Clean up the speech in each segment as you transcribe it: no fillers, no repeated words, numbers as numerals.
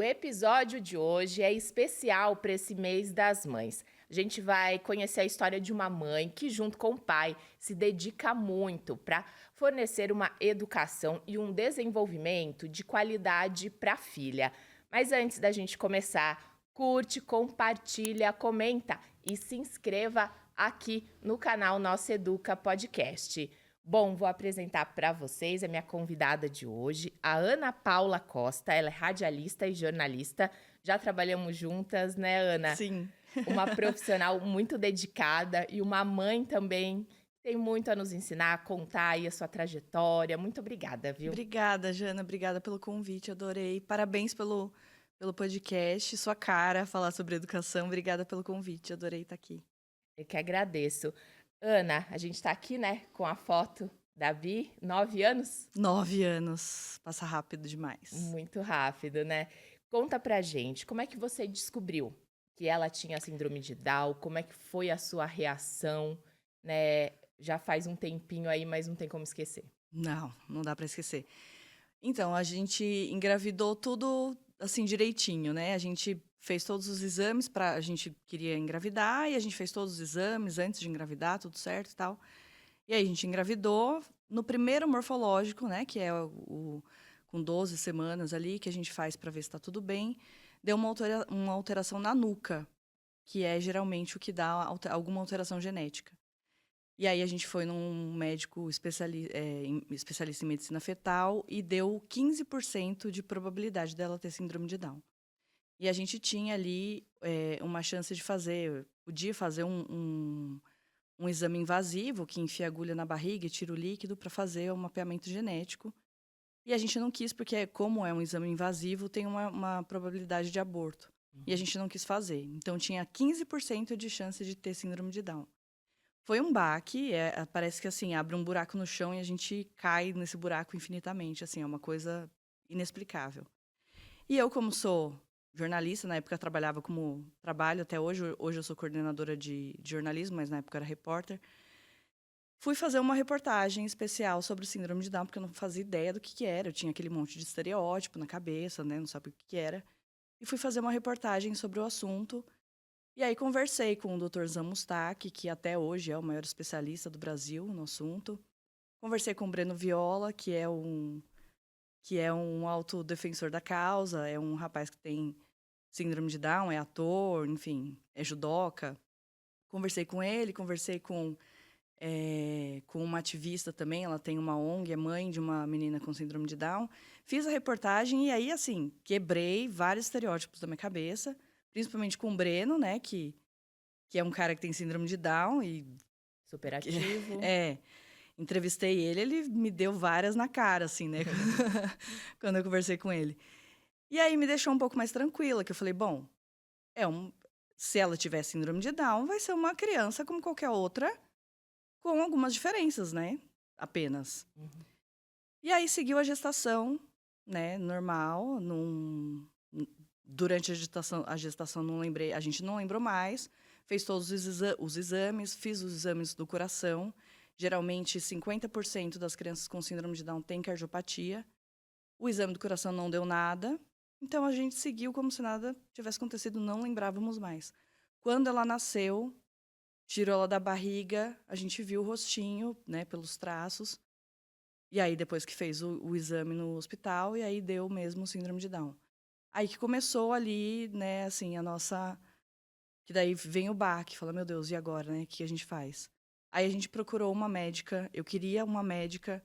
episódio de hoje é especial para esse mês das mães. A gente vai conhecer a história de uma mãe que, junto com o pai, se dedica muito para fornecer uma educação e um desenvolvimento de qualidade para a filha. Mas antes da gente começar, curte, compartilha, comenta e se inscreva aqui no canal Nossa Educa Podcast. Bom, vou apresentar para vocês a minha convidada de hoje, a Ana Paula Costa. Ela é radialista e jornalista. Já trabalhamos juntas, né, Ana? Sim. Uma profissional muito dedicada e uma mãe também. Tem muito a nos ensinar, a contar aí a sua trajetória. Muito obrigada, viu? Obrigada, Jana. Obrigada pelo convite. Adorei. Parabéns pelo podcast. Sua cara, falar sobre educação. Obrigada pelo convite. Adorei estar aqui. Eu que agradeço. Ana, a gente tá aqui, né, com a foto da Bi, 9 anos? 9 anos. Passa rápido demais. Muito rápido, né? Conta pra gente, como é que você descobriu que ela tinha síndrome de Down? Como é que foi a sua reação, né? Já faz um tempinho aí, mas não tem como esquecer. Não dá pra esquecer. Então, a gente engravidou tudo assim direitinho, né? A gente fez todos os exames a gente queria engravidar e a gente fez todos os exames antes de engravidar, tudo certo e tal. E aí a gente engravidou no primeiro morfológico, né, que é com 12 semanas ali que a gente faz para ver se tá tudo bem. Deu uma alteração na nuca, que é geralmente o que dá alguma alteração genética. E aí a gente foi num médico especialista em medicina fetal e deu 15% de probabilidade dela ter síndrome de Down. E a gente tinha ali uma chance de podia fazer um exame invasivo, que enfia agulha na barriga e tira o líquido para fazer o mapeamento genético. E a gente não quis, porque como é um exame invasivo, tem uma probabilidade de aborto. E a gente não quis fazer. Então tinha 15% de chance de ter síndrome de Down. Foi um baque, parece que assim, abre um buraco no chão e a gente cai nesse buraco infinitamente, assim, é uma coisa inexplicável. E eu, como sou jornalista, na época eu trabalhava como trabalho até hoje eu sou coordenadora de jornalismo, mas na época eu era repórter, fui fazer uma reportagem especial sobre o síndrome de Down, porque eu não fazia ideia do que era, eu tinha aquele monte de estereótipo na cabeça, né, não sabia o que era, e fui fazer uma reportagem sobre o assunto. E aí conversei com o Dr. Zamustak, que até hoje é o maior especialista do Brasil no assunto. Conversei com o Breno Viola, que é um autodefensor da causa, é um rapaz que tem síndrome de Down, é ator, enfim, é judoca. Conversei com ele, conversei com uma ativista também, ela tem uma ONG, é mãe de uma menina com síndrome de Down. Fiz a reportagem e aí, assim, quebrei vários estereótipos da minha cabeça, principalmente com o Breno, né, que é um cara que tem síndrome de Down e... Super ativo. Entrevistei ele me deu várias na cara, assim, né, quando eu conversei com ele. E aí me deixou um pouco mais tranquila, que eu falei, bom, se ela tiver síndrome de Down, vai ser uma criança como qualquer outra, com algumas diferenças, né, apenas. Uhum. E aí seguiu a gestação, né, normal, durante a gestação não lembrei, a gente não lembrou mais, fez todos os exames, fiz os exames do coração. Geralmente 50% das crianças com síndrome de Down têm cardiopatia. O exame do coração não deu nada, então a gente seguiu como se nada tivesse acontecido, não lembrávamos mais. Quando ela nasceu, tirou ela da barriga, a gente viu o rostinho, né, pelos traços. E aí, depois que fez o exame no hospital, e aí deu mesmo síndrome de Down. Aí que começou ali, né, assim, a nossa... Que daí vem o baque, fala, meu Deus, e agora, né, o que a gente faz? Aí a gente procurou uma médica, eu queria uma médica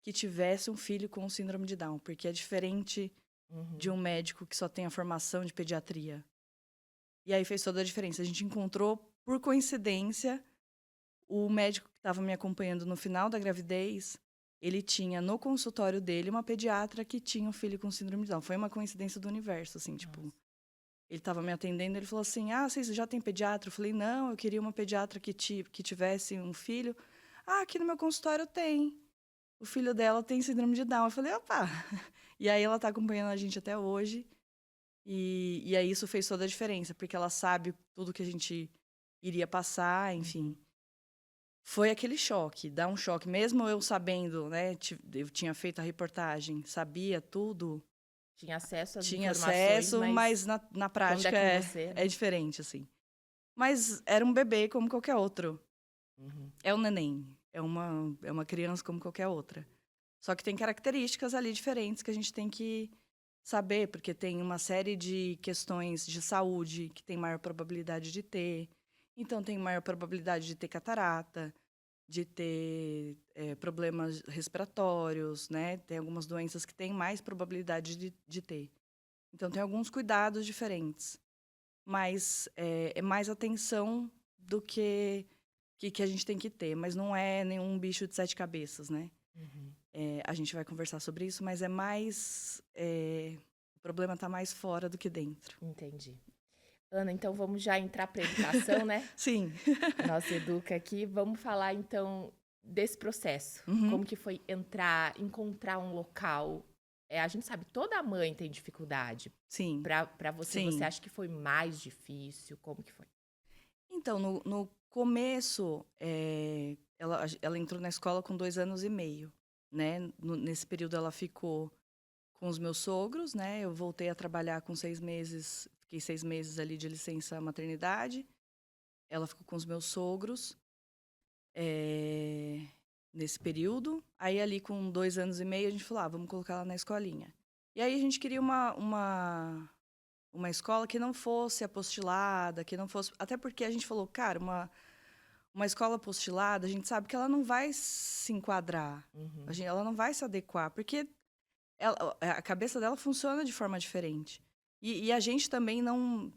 que tivesse um filho com síndrome de Down, porque é diferente de um médico que só tem a formação de pediatria. E aí fez toda a diferença. A gente encontrou, por coincidência, o médico que estava me acompanhando no final da gravidez, ele tinha no consultório dele uma pediatra que tinha um filho com síndrome de Down. Foi uma coincidência do universo, assim, tipo... Ele estava me atendendo, ele falou assim, vocês já tem pediatra? Eu falei, não, eu queria uma pediatra que tivesse um filho. Aqui no meu consultório tem. O filho dela tem síndrome de Down. Eu falei, opa! E aí ela está acompanhando a gente até hoje. E aí isso fez toda a diferença, porque ela sabe tudo que a gente iria passar, enfim. Foi aquele choque, dá um choque. Mesmo eu sabendo, né, eu tinha feito a reportagem, sabia tudo, Tinha acesso às Tinha informações, acesso, mas mas na quando é prática com você, é né? diferente, assim. Mas era um bebê como qualquer outro. Uhum. É um neném, é uma criança como qualquer outra. Só que tem características ali diferentes que a gente tem que saber, porque tem uma série de questões de saúde que tem maior probabilidade de ter. Então, tem maior probabilidade de ter catarata, de ter problemas respiratórios, né? Tem algumas doenças que têm mais probabilidade de ter. Então, tem alguns cuidados diferentes. Mas é mais atenção do que a gente tem que ter. Mas não é nenhum bicho de sete cabeças, né? Uhum. A gente vai conversar sobre isso, mas é mais. O problema está mais fora do que dentro. Entendi. Ana, então vamos já entrar para educação, né? Sim. Nossa educa aqui. Vamos falar então desse processo. Uhum. Como que foi entrar, encontrar um local? A gente sabe, toda mãe tem dificuldade. Sim. Para você Sim. acha que foi mais difícil? Como que foi? Então, no começo, ela entrou na escola com 2 anos e meio, né? Nesse período, ela ficou com os meus sogros, né? Eu voltei a trabalhar com 6 meses, fiquei 6 meses ali de licença maternidade. Ela ficou com os meus sogros, nesse período. Aí, ali com 2 anos e meio, a gente falou, vamos colocar ela na escolinha. E aí, a gente queria uma escola que não fosse apostilada, que não fosse... Até porque a gente falou, cara, uma escola apostilada, a gente sabe que ela não vai se enquadrar, Uhum. ela não vai se adequar, porque a cabeça dela funciona de forma diferente. E a gente também não...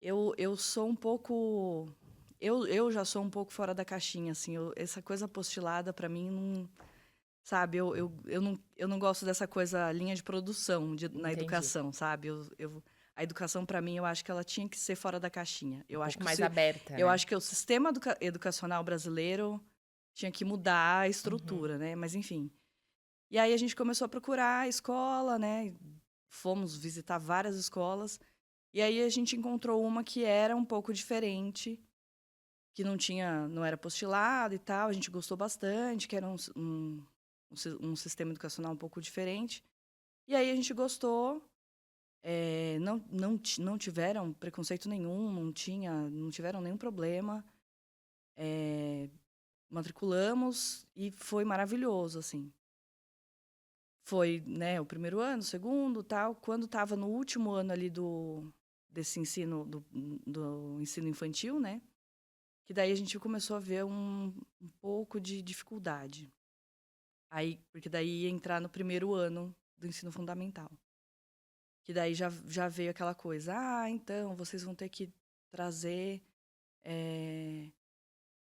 Eu sou um pouco... Eu já sou um pouco fora da caixinha, assim. Essa coisa apostilada, para mim, não... Sabe, eu não gosto dessa coisa, linha de produção na Entendi. educação, sabe? A educação, para mim, eu acho que ela tinha que ser fora da caixinha. Um pouco mais aberta, Eu né? acho que o sistema educacional brasileiro tinha que mudar a Uhum. estrutura, né? Mas, enfim. E aí a gente começou a procurar a escola, né? Fomos visitar várias escolas. E aí a gente encontrou uma que era um pouco diferente, que não era postilado e tal. A gente gostou bastante, que era um sistema educacional um pouco diferente. E aí a gente gostou. Não tiveram preconceito nenhum, não tiveram nenhum problema. Matriculamos e foi maravilhoso, assim. Foi, né, o primeiro ano, o segundo, tal. Quando estava no último ano ali desse ensino, do ensino infantil, né? Que daí a gente começou a ver um pouco de dificuldade. Aí, porque daí ia entrar no primeiro ano do ensino fundamental. Que daí já veio aquela coisa, então, vocês vão ter que trazer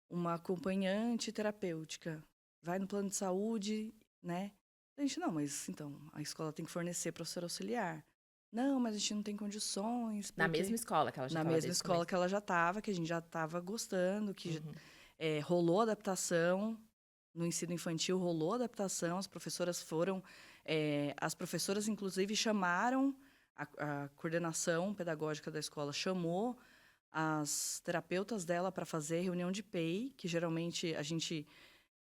uma acompanhante terapêutica. Vai no plano de saúde, né? A gente, não, mas então, a escola tem que fornecer professor auxiliar. Não, mas a gente não tem condições, Na mesma porque... escola que ela já Na estava mesma desde o escola começo. que ela já estava, que a gente já estava gostando, que Uhum. rolou adaptação. No ensino infantil rolou adaptação, as professoras foram... as professoras, inclusive, chamaram, a coordenação pedagógica da escola chamou as terapeutas dela para fazer reunião de PEI, que geralmente a gente,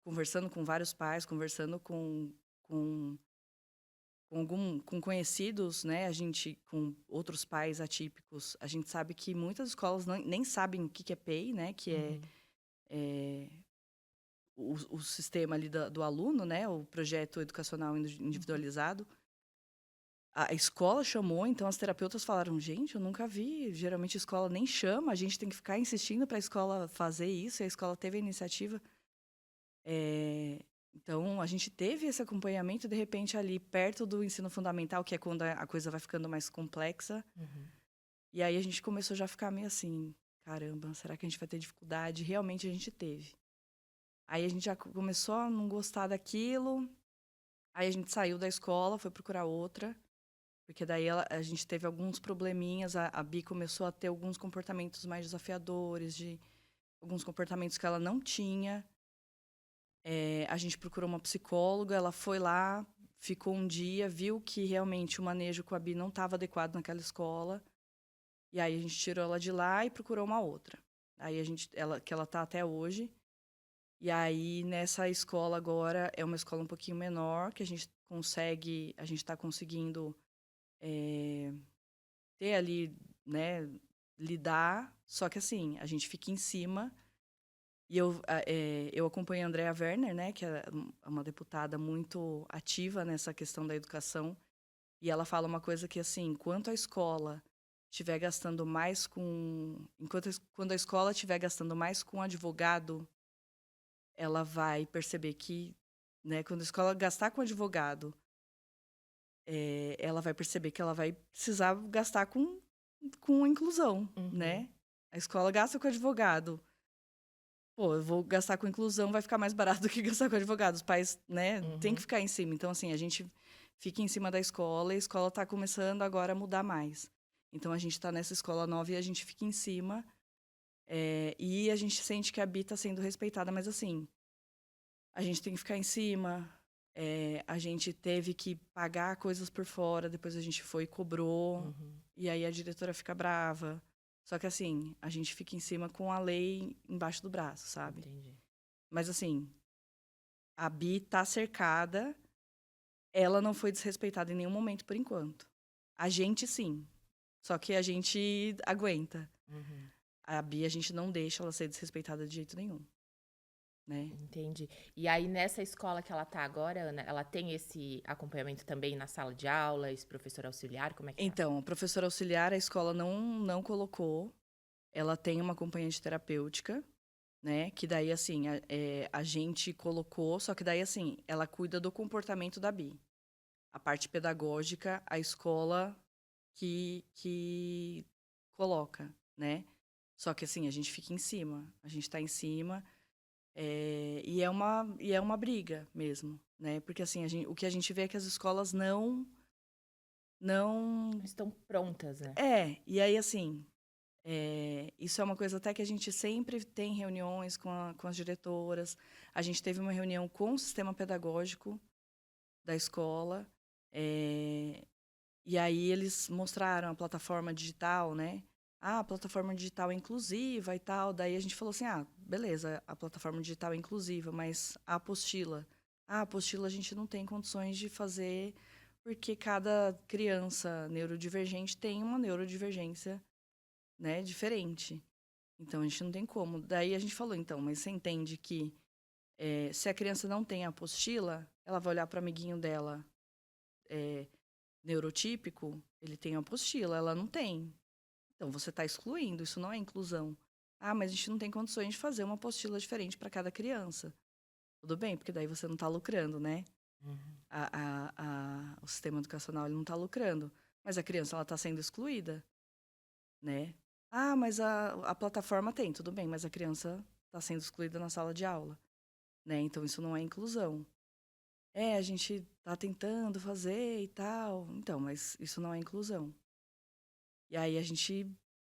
conversando com vários pais, conversando com, com conhecidos, né, a gente, com outros pais atípicos, a gente sabe que muitas escolas nem sabem o que é PEI, né, que Uhum. é o sistema ali do aluno, né, o projeto educacional Uhum. individualizado. A escola chamou, então as terapeutas falaram, gente, eu nunca vi, geralmente a escola nem chama, a gente tem que ficar insistindo para a escola fazer isso, e a escola teve a iniciativa. Então, a gente teve esse acompanhamento, de repente, ali perto do ensino fundamental, que é quando a coisa vai ficando mais complexa. Uhum. E aí a gente começou já a ficar meio assim, caramba, será que a gente vai ter dificuldade? Realmente a gente teve. Aí a gente já começou a não gostar daquilo, aí a gente saiu da escola, foi procurar outra. Porque daí a gente teve alguns probleminhas, a Bi começou a ter alguns comportamentos mais desafiadores, alguns comportamentos que ela não tinha. A gente procurou uma psicóloga, ela foi lá, ficou um dia, viu que realmente o manejo com a Bi não estava adequado naquela escola. E aí a gente tirou ela de lá e procurou uma outra. Aí que ela tá até hoje. E aí nessa escola agora é uma escola um pouquinho menor, que a gente está conseguindo eh, ter ali, né, lidar, só que assim, a gente fica em cima e eu acompanho a Andrea Werner, né, que é uma deputada muito ativa nessa questão da educação, e ela fala uma coisa que, assim, enquanto a escola estiver gastando mais com quando a escola estiver gastando mais com advogado, ela vai perceber que, né, quando a escola gastar com advogado, ela vai perceber que ela vai precisar gastar com inclusão, Uhum, né. A escola gasta com advogado, pô, eu vou gastar com inclusão, vai ficar mais barato do que gastar com advogado. Os pais, né, tem que uhum. ficar em cima. Então, assim, a gente fica em cima da escola e a escola tá começando agora a mudar mais. Então, a gente tá nessa escola nova e a gente fica em cima, e a gente sente que a Bi tá sendo respeitada, mas assim, a gente tem que ficar em cima, a gente teve que pagar coisas por fora, depois a gente foi e cobrou, Uhum, e aí a diretora fica brava. Só que assim, a gente fica em cima com a lei embaixo do braço, sabe? entendi. Mas assim, a Bi tá cercada, ela não foi desrespeitada em nenhum momento por enquanto. A gente sim, só que a gente aguenta. Uhum, A Bi a gente não deixa ela ser desrespeitada de jeito nenhum, né. entendi. E aí nessa escola que ela tá agora, Ana, ela tem esse acompanhamento também na sala de aula, esse professor auxiliar, como é que tá? Então, a professora auxiliar a escola não colocou, ela tem uma acompanhante terapêutica, né, que daí assim, a gente colocou, só que daí assim, ela cuida do comportamento da Bi. A parte pedagógica, a escola que coloca, né. Só que assim, a gente fica em cima, a gente tá em cima, e é uma briga mesmo, né, porque assim, o que a gente vê é que as escolas não Estão prontas, né? e aí assim, isso é uma coisa até que a gente sempre tem reuniões com as diretoras, a gente teve uma reunião com o sistema pedagógico da escola, eh e aí eles mostraram a plataforma digital, né. "Ah, a plataforma digital é inclusiva e tal", daí a gente falou assim: "Ah, beleza, a plataforma digital é inclusiva, mas a apostila? Ah, a apostila a gente não tem condições de fazer, porque cada criança neurodivergente tem uma neurodivergência, né, diferente. Então a gente não tem como". Daí a gente falou: "Então, mas você entende que, se a criança não tem a apostila, ela vai olhar para o amiguinho dela, eh, neurotípico, ele tem apostila, ela não tem. Então você está excluindo, isso não é inclusão. Ah, mas a gente não tem condições de fazer uma apostila diferente para cada criança. Tudo bem, porque daí você não está lucrando, né? Uhum. O sistema educacional ele não está lucrando. Mas a criança ela está sendo excluída, né? Ah, mas a plataforma tem, tudo bem, mas a criança está sendo excluída na sala de aula, né? Então isso não é inclusão. A gente tá tentando fazer e tal. Então, mas isso não é inclusão. E aí a gente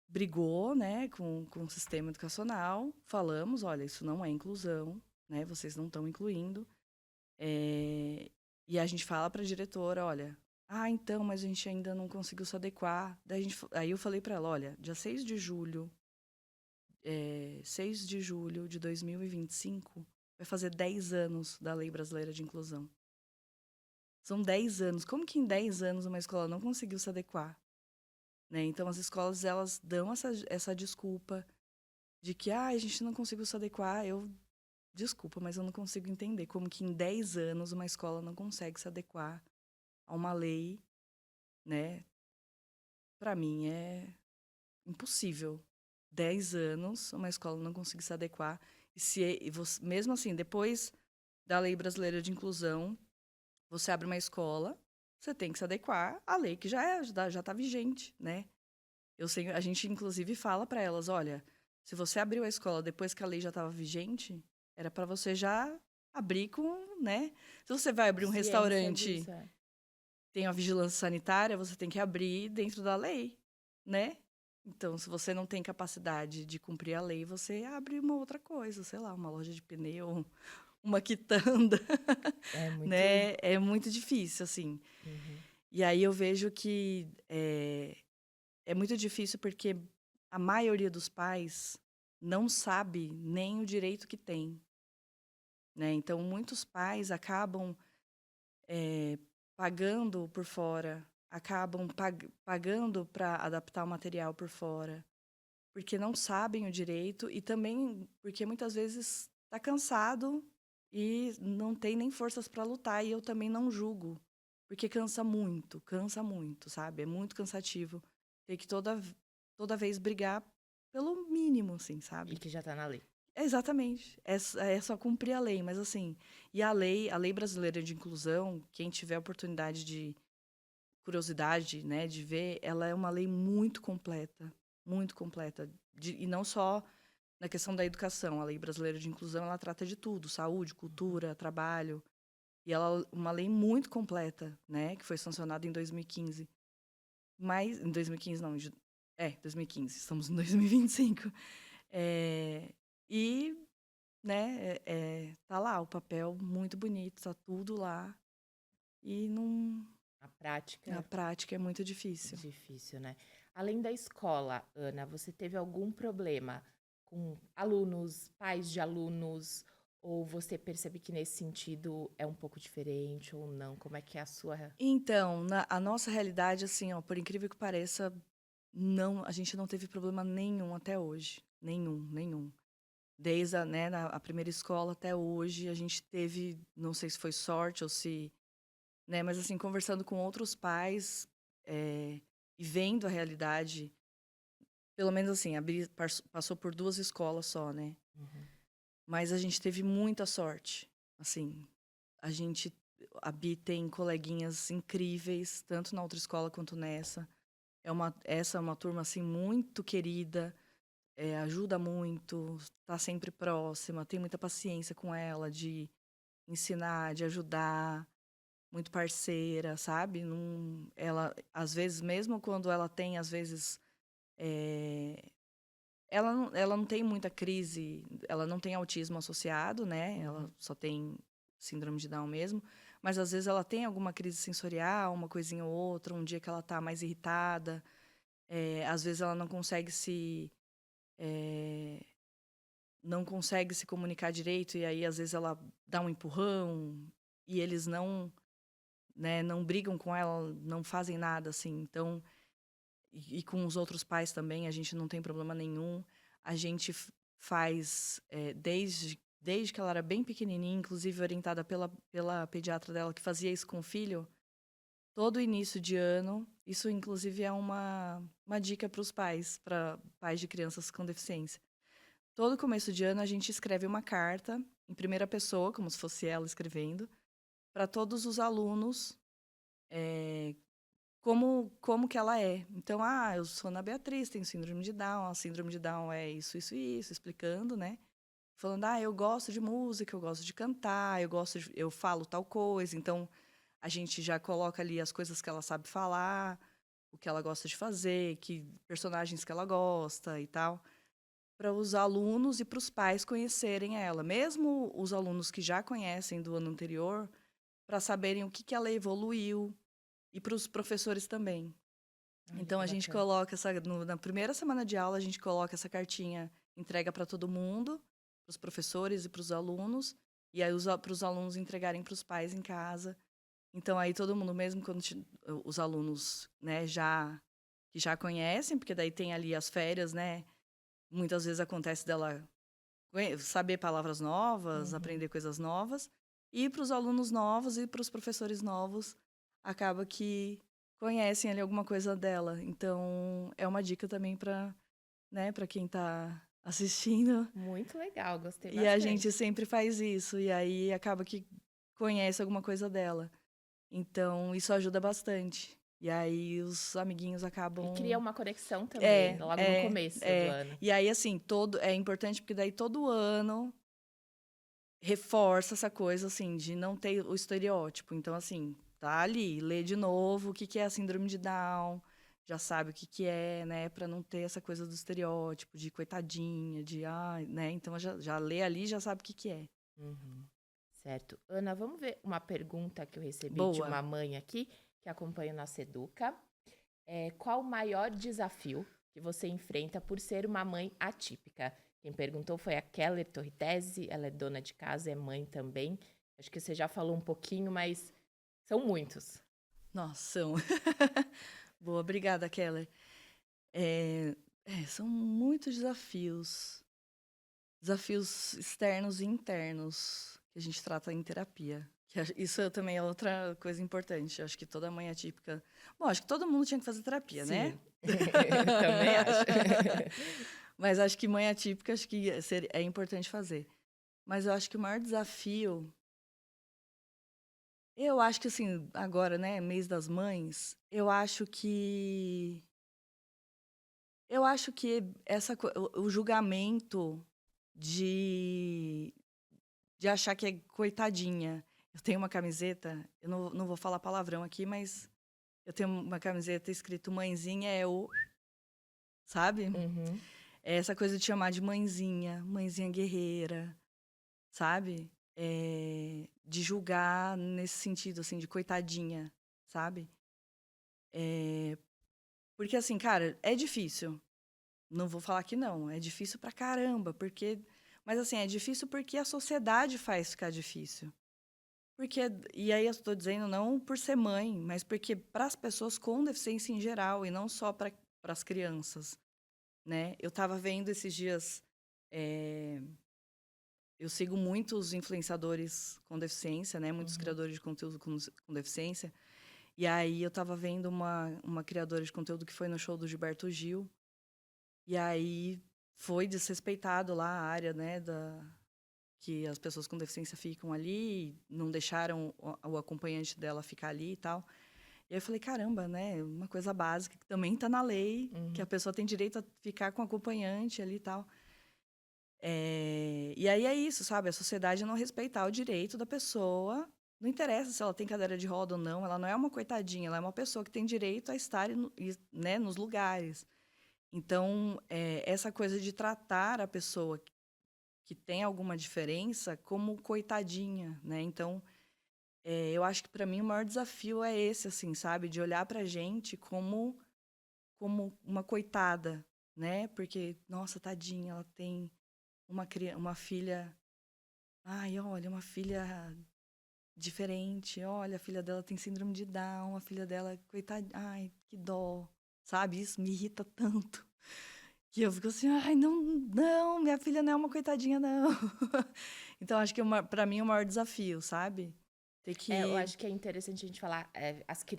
brigou, né, com o sistema educacional, falamos: "Olha, isso não é inclusão, né, vocês não estão incluindo". E a gente fala para a diretora: "Olha, ah, então, mas a gente ainda não conseguiu se adequar". Aí eu falei para ela: "Olha, dia 6 de julho, 6 de julho de 2025, vai fazer 10 anos da Lei Brasileira de Inclusão. São 10 anos. Como que em 10 anos uma escola não conseguiu se adequar?", né. Então as escolas elas dão essa desculpa de que: "Ah, a gente não conseguiu se adequar". Desculpa, mas eu não consigo entender como que em 10 anos uma escola não consegue se adequar a uma lei, né. Para mim é impossível. 10 anos uma escola não conseguir se adequar e se e voc mesmo assim, depois da Lei Brasileira de Inclusão, você abre uma escola, você tem que se adequar à lei que já tá vigente, né. Eu sei a gente inclusive fala para elas: "Olha, se você abriu a escola depois que a lei já estava vigente, era para você já abrir com, né, se você vai abrir um Ciência restaurante, disso, é. tem a vigilância sanitária, você tem que abrir dentro da lei, né. Então se você não tem capacidade de cumprir a lei, você abre uma outra coisa, sei lá, uma loja de pneu, uma quitanda, É muito. né. É muito difícil, assim. Uhum. E aí eu vejo que, é muito difícil porque a maioria dos pais não sabe nem o direito que tem, né. Então muitos pais acabam, pagando por fora, acabam pagando para adaptar o material por fora, porque não sabem o direito e também porque muitas vezes está cansado e não tem nem forças para lutar. E eu também não julgo, porque cansa muito, sabe? É muito cansativo ter que toda vez brigar pelo mínimo, assim, E sabe? que já tá na lei. Exatamente. É só cumprir a lei, mas assim, e a lei brasileira de inclusão, quem tiver oportunidade de curiosidade, né, de ver, ela é uma lei muito completa, e não só na questão da educação. A lei brasileira de inclusão, ela trata de tudo, saúde, cultura, trabalho, e ela é uma lei muito completa, né, que foi sancionada em 2015. Mas em 2015 não, 2015, estamos em 2025. É, e, né, tá lá o papel muito bonito, tá tudo lá. E não, A na prática prática é muito difícil. difícil, né? Além da escola, Ana, você teve algum problema com alunos, pais de alunos, ou você percebe que nesse sentido é um pouco diferente ou não? Como é que é a sua. Então, a nossa realidade, assim, ó, por incrível que pareça, não, a gente não teve problema nenhum até hoje. Nenhum. Desde a primeira escola até hoje, a gente teve, não sei se foi sorte ou se, né, mas assim, conversando com outros pais, e vendo a realidade, pelo menos assim, a Bri passou por 2 escolas só, né? Uhum. Mas a gente teve muita sorte. Assim, a gente a Bi tem coleguinhas incríveis, tanto na outra escola quanto nessa. Essa é uma turma assim muito querida, ajuda muito, tá sempre próxima, tem muita paciência com ela de ensinar, de ajudar, muito parceira, sabe? Não, ela às vezes mesmo quando ela tem às vezes eh, ela não tem muita crise, ela não tem autismo associado, né, ela Uhum. só tem síndrome de Down mesmo, mas às vezes ela tem alguma crise sensorial, uma coisinha ou outra, um dia que ela tá mais irritada, às vezes ela eh, não consegue se comunicar direito, e aí às vezes ela dá um empurrão, e eles não, né, não brigam com ela, não fazem nada, assim, então com os outros pais também, a gente não tem problema nenhum. A gente faz, desde que ela era bem pequenininha, inclusive orientada pela pediatra dela, que fazia isso com o filho, todo início de ano. Isso, inclusive, é uma dica para pais de crianças com deficiência. Todo começo de ano, a gente escreve uma carta, em primeira pessoa, como se fosse ela escrevendo, para todos os alunos, eh, como que ela é. Então, eu sou Ana Beatriz, tenho síndrome de Down, a síndrome de Down é isso, explicando, né? Falando, eu gosto de música, eu gosto de cantar, eu falo tal coisa. Então, a gente já coloca ali as coisas que ela sabe falar, o que ela gosta de fazer, que personagens que ela gosta e tal, para os alunos e para os pais conhecerem ela. Mesmo os alunos que já conhecem do ano anterior, para saberem o que ela evoluiu, e para os professores também. Olha Então que a gente bacana. coloca na primeira semana de aula, a gente coloca essa cartinha, entrega para todo mundo, para os professores e para os alunos, e aí para os alunos entregarem para os pais em casa. Então aí todo mundo, mesmo quando os alunos, né, que já conhecem, porque daí tem ali as férias, né? Muitas vezes acontece dela saber palavras novas, Uhum. aprender coisas novas, e para os alunos novos e para os professores novos, acaba que conhecem ali alguma coisa dela. Então, é uma dica também para, né, para quem está assistindo. Muito legal, gostei E a gente bastante. sempre faz isso, e aí acaba que conhece alguma coisa dela. Então, isso ajuda bastante. E aí os amiguinhos E cria acabam. uma conexão também, É, logo no é, começo do é. ano. E aí, assim, é importante porque daí todo ano reforça essa coisa, assim, de não ter o estereótipo. Então, assim, tá ali, lê de novo o que que é a síndrome de Down, já sabe o que que é, né, pra não ter essa coisa do estereótipo, de coitadinha, né, então já lê ali, já sabe o que que é. Uhum. Certo. Ana, vamos ver uma pergunta que eu recebi de Boa. uma mãe aqui, que acompanha o nosso Educa. Qual o maior desafio que você enfrenta por ser uma mãe atípica? Quem perguntou foi a Keller Torritese, ela é dona de casa, é mãe também. Acho que você já falou um pouquinho, mas são muitos. Nossa, são. Boa, obrigada, Keller. São muitos desafios. Desafios externos e internos que a gente trata em terapia. Isso também é outra coisa importante. Acho que toda mãe atípica... Bom, acho que todo mundo tinha que fazer terapia, né? Sim, também acho. Mas acho que mãe atípica, acho que é importante fazer. Mas eu acho que o maior desafio... Eu acho que, assim, agora, né, mês das mães, eu acho que o julgamento de achar que é coitadinha. Eu tenho uma camiseta, eu não vou falar palavrão aqui, mas eu tenho uma camiseta escrito mãezinha é o, sabe? Uhum. É essa coisa de chamar de mãezinha, mãezinha guerreira, sabe? De julgar nesse sentido, assim, de coitadinha, sabe? Porque, assim, cara, é difícil. Não vou falar que não. É difícil pra caramba, porque... Mas, assim, é difícil porque a sociedade faz ficar difícil. Porque, e aí eu estou dizendo não por ser mãe, mas porque para as pessoas com deficiência em geral, e não só para as crianças, né? Eu estava vendo esses dias... eu sigo muitos influenciadores com deficiência, né? Muitos Uhum. criadores de conteúdo com deficiência. E aí eu estava vendo uma criadora de conteúdo que foi no show do Gilberto Gil. E aí foi desrespeitado lá a área, né, que as pessoas com deficiência ficam ali, não deixaram o acompanhante dela ficar ali e tal. E aí eu falei, caramba, né, uma coisa básica que também está na lei, que a Uhum. pessoa tem direito a ficar com o acompanhante ali e tal. E aí é isso, sabe? A sociedade não respeitar o direito da pessoa. Não interessa se ela tem cadeira de roda ou não, ela não é uma coitadinha, ela é uma pessoa que tem direito a estar, né, nos lugares. Então, essa coisa de tratar a pessoa que tem alguma diferença como coitadinha, né? Então, eu acho que para mim o maior desafio é esse, assim, sabe? De olhar pra gente como uma coitada, né? Porque, nossa, tadinha, ela tem uma filha... Ai, olha, uma filha diferente. Olha, a filha dela tem síndrome de Down, a filha dela, coitada... Ai, que dó, sabe? Isso me irrita tanto. Que eu fico assim, ai, não, não, minha filha não é uma coitadinha, não. Então, acho que para mim é o maior desafio, sabe? Ter Eu que. acho que é interessante a gente falar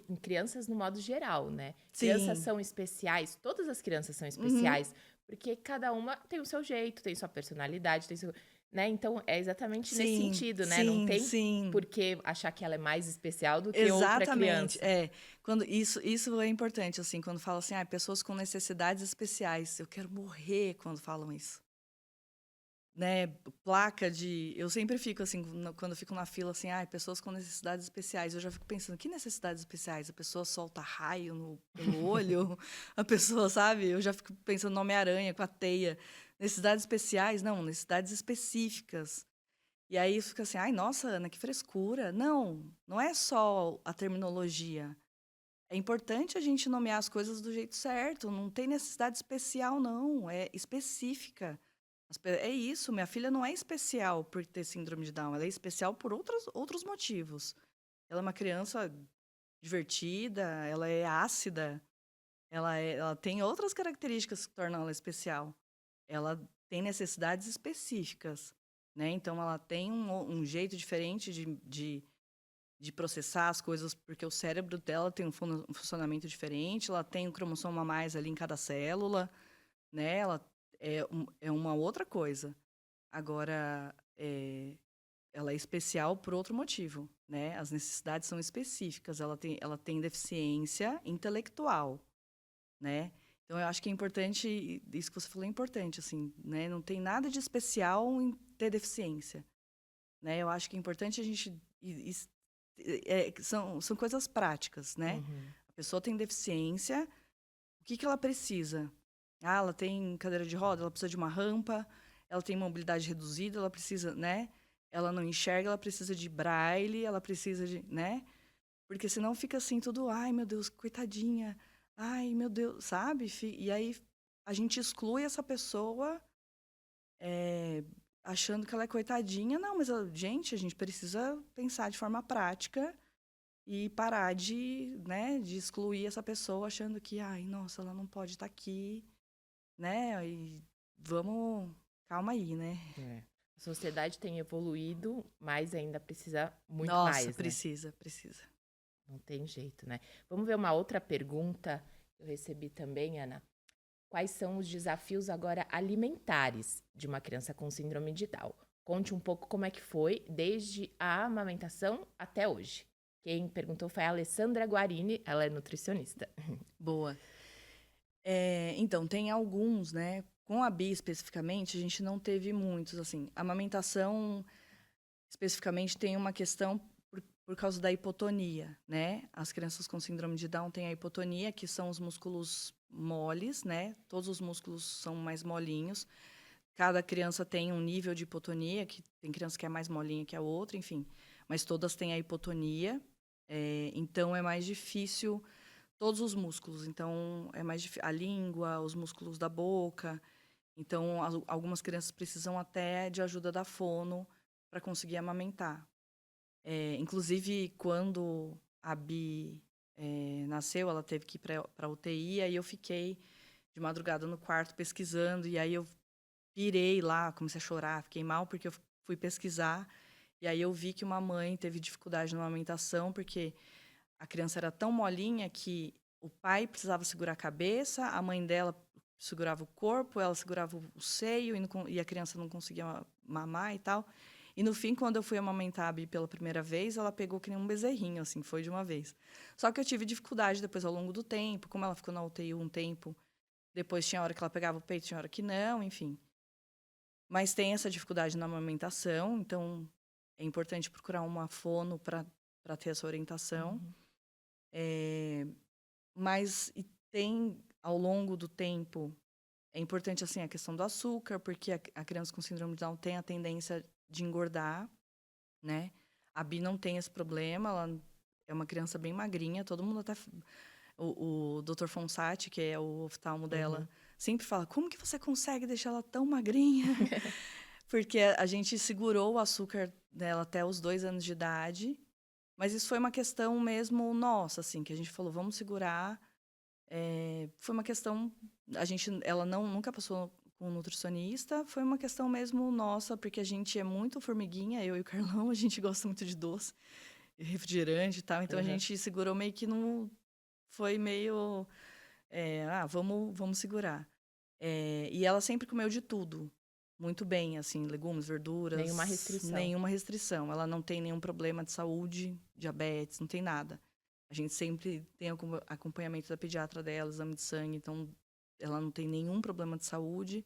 em crianças no modo geral, né? Crianças Sim. são especiais, todas as crianças são Uhum. especiais, porque cada uma tem o seu jeito, tem sua personalidade, tem seu, né? Então é exatamente nesse Sim, sentido, né? Não sim, tem sim. por que achar que ela é mais especial do que outra Exatamente. criança. Quando isso é importante, assim, quando fala assim, pessoas com necessidades especiais. Eu quero morrer quando falam isso. Né, placa de... Eu sempre fico assim, quando eu fico na fila, assim, pessoas com necessidades especiais. Eu já fico pensando, que necessidades especiais? A pessoa solta raio pelo olho? A pessoa, sabe? Eu já fico pensando no Homem-Aranha com a teia. Necessidades especiais? Não, necessidades específicas. E aí fica assim, ai, nossa, Ana, que frescura. Não, não é só a terminologia. É importante a gente nomear as coisas do jeito certo. Não tem necessidade especial, não. É específica. É isso, minha filha não é especial por ter síndrome de Down, ela é especial por outros motivos. Ela é uma criança divertida, ela é ácida, ela tem outras características que tornam ela especial. Ela tem necessidades específicas, né? Então, ela tem um jeito diferente de processar as coisas, porque o cérebro dela tem um funcionamento diferente, ela tem um cromossomo a mais ali em cada célula, né? Ela é uma outra coisa. Agora, ela é especial por outro motivo, né? As necessidades são específicas. Ela tem deficiência intelectual, né? Então, eu acho que é importante, isso que você falou é importante, assim, né? Não tem nada de especial em ter deficiência, né? Eu acho que é importante a gente... são coisas práticas, né? Uhum. A pessoa tem deficiência, o que ela precisa? Ela tem cadeira de roda, ela precisa de uma rampa, ela tem mobilidade reduzida, ela precisa, né? Ela não enxerga, ela precisa de braille, ela precisa de, né? Porque senão fica assim tudo, ai, meu Deus, coitadinha. Ai, meu Deus, sabe? E aí a gente exclui essa pessoa, achando que ela é coitadinha. Não, mas gente, a gente precisa pensar de forma prática e parar de, né, de excluir essa pessoa achando que, ai, nossa, ela não pode estar aqui, né? E vamos, calma aí, né? É. A sociedade tem evoluído, mas ainda precisa muito Nossa, mais, né? precisa, precisa. Não tem jeito, né? Vamos ver uma outra pergunta que eu recebi também, Ana. Quais são os desafios agora alimentares de uma criança com síndrome de Down? Conte um pouco como é que foi desde a amamentação até hoje. Quem perguntou foi a Alessandra Guarini, ela é nutricionista. Boa. Então, tem alguns, né? Com a Bia especificamente, a gente não teve muitos, assim. A amamentação, especificamente, tem uma questão por causa da hipotonia, né? As crianças com síndrome de Down têm a hipotonia, que são os músculos moles, né? Todos os músculos são mais molinhos. Cada criança tem um nível de hipotonia, que tem criança que é mais molinha que a outra, enfim. Mas todas têm a hipotonia, então é mais difícil todos os músculos. Então, é mais difícil. A língua, os músculos da boca. Então, algumas crianças precisam até de ajuda da fono para conseguir amamentar. Inclusive, quando a Bi nasceu, ela teve que ir para a UTI, aí eu fiquei de madrugada no quarto pesquisando, e aí eu pirei lá, comecei a chorar, fiquei mal porque eu fui pesquisar, e aí eu vi que uma mãe teve dificuldade na amamentação, porque a criança era tão molinha que o pai precisava segurar a cabeça, a mãe dela segurava o corpo, ela segurava o seio e a criança não conseguia mamar e tal. E no fim, quando eu fui amamentar a Bi pela primeira vez, ela pegou que nem um bezerrinho, assim, foi de uma vez. Só que eu tive dificuldade depois ao longo do tempo, como ela ficou na UTI um tempo, depois tinha hora que ela pegava o peito, tinha hora que não, enfim. Mas tem essa dificuldade na amamentação, então é importante procurar uma fono para ter essa orientação. Uhum. Mas tem, ao longo do tempo, é importante, assim, a questão do açúcar, porque a criança com síndrome de Down tem a tendência de engordar, né? A Bi não tem esse problema, ela é uma criança bem magrinha, todo mundo até... O Dr. Fonsati, que é o oftalmo dela, sempre fala, como que você consegue deixar ela tão magrinha? Porque a gente segurou o açúcar dela até os 2 anos de idade, mas isso foi uma questão mesmo nossa, assim, que a gente falou, vamos segurar. Foi uma questão, ela nunca passou com um nutricionista, foi uma questão mesmo nossa, porque a gente é muito formiguinha, eu e o Carlão, a gente gosta muito de doce, refrigerante e tal, então a Uhum. gente segurou meio que não foi meio, vamos segurar. E ela sempre comeu de tudo, muito bem, assim, legumes, Nenhuma verduras, restrição. nenhuma restrição. Ela não tem nenhum problema de saúde, diabetes, não tem nada. A gente sempre tem acompanhamento da pediatra dela, exame de sangue, então ela não tem nenhum problema de saúde.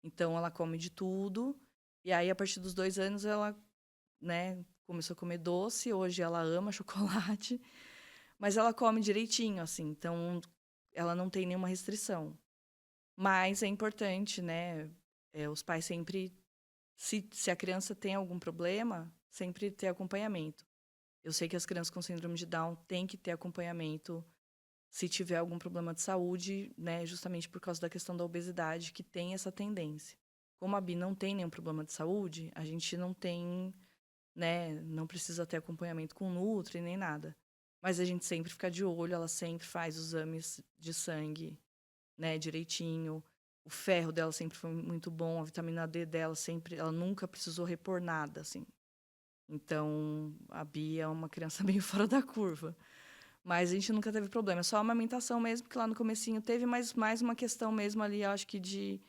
Então ela come de tudo. E aí, a partir dos 2 anos, ela, né, começou a comer doce. Hoje ela ama chocolate, mas ela come direitinho, assim. Então ela não tem nenhuma restrição. Mas é importante, né? Os pais sempre, se a criança tem algum problema, sempre ter acompanhamento. Eu sei que as crianças com síndrome de Down têm que ter acompanhamento se tiver algum problema de saúde, né? Justamente por causa da questão da obesidade, que tem essa tendência. Como a Bi não tem nenhum problema de saúde, a gente não tem, né? Não precisa ter acompanhamento com nutri nem nada. Mas a gente sempre fica de olho, ela sempre faz os exames de sangue, né, direitinho. O ferro dela sempre foi muito bom, a vitamina D dela sempre, ela nunca precisou repor nada, assim. Então, a Bia é uma criança meio fora da curva. Mas a gente nunca teve problema. É só a amamentação mesmo, que lá no comecinho teve, mas mais uma questão mesmo ali, acho que de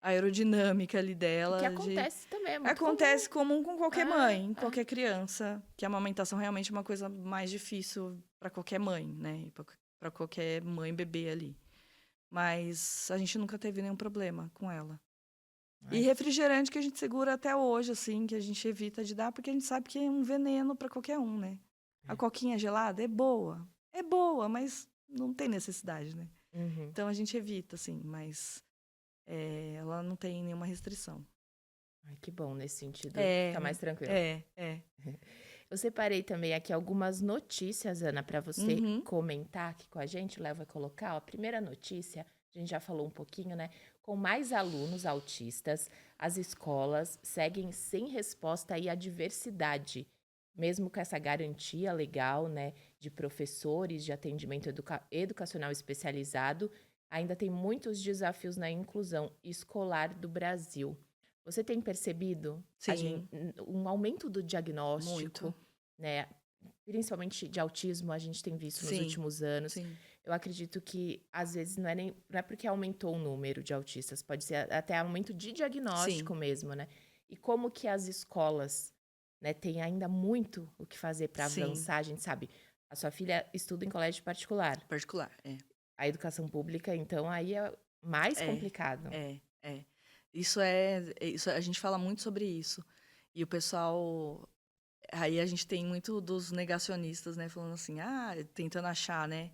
aerodinâmica ali Que dela. acontece também, é muito comum. Acontece comum com qualquer mãe, É, é. qualquer criança. Que a amamentação realmente é uma coisa mais difícil para qualquer mãe, né? Para qualquer mãe bebê ali. Mas a gente nunca teve nenhum problema com ela. E Ai, refrigerante que a gente segura até hoje, assim, que a gente evita de dar, porque a gente sabe que é um veneno para qualquer um, né? A é. coquinha gelada é boa, mas não tem necessidade, né? Uhum. Então a gente evita, assim, mas ela não tem nenhuma restrição. Ai, que bom, nesse sentido, É, fica mais tranquilo. é. Eu separei também aqui algumas notícias, Ana, para você Uhum. comentar aqui com a gente. O Léo vai colocar. Ó, a primeira notícia, a gente já falou um pouquinho, né? Com mais alunos autistas, as escolas seguem sem resposta aí à diversidade. mesmo com essa garantia legal, né, de professores de atendimento educacional especializado, ainda tem muitos desafios na inclusão escolar do Brasil. Você tem percebido Sim, um aumento do muito. diagnóstico, né? Principalmente de autismo, a gente tem visto nos Sim, últimos anos. sim, Eu acredito que, às vezes, não é porque aumentou o número de autistas, pode ser até aumento de sim, diagnóstico mesmo, né? E como que as escolas, né, têm ainda muito o que fazer para sim. avançar. A gente sabe, a sua filha estuda em colégio particular. Particular, é. A educação pública, então, aí é mais É, complicado. é. Isso a gente fala muito sobre isso. E o pessoal aí a gente tem muito dos negacionistas, né, falando assim: "Ah", tentando achar, né,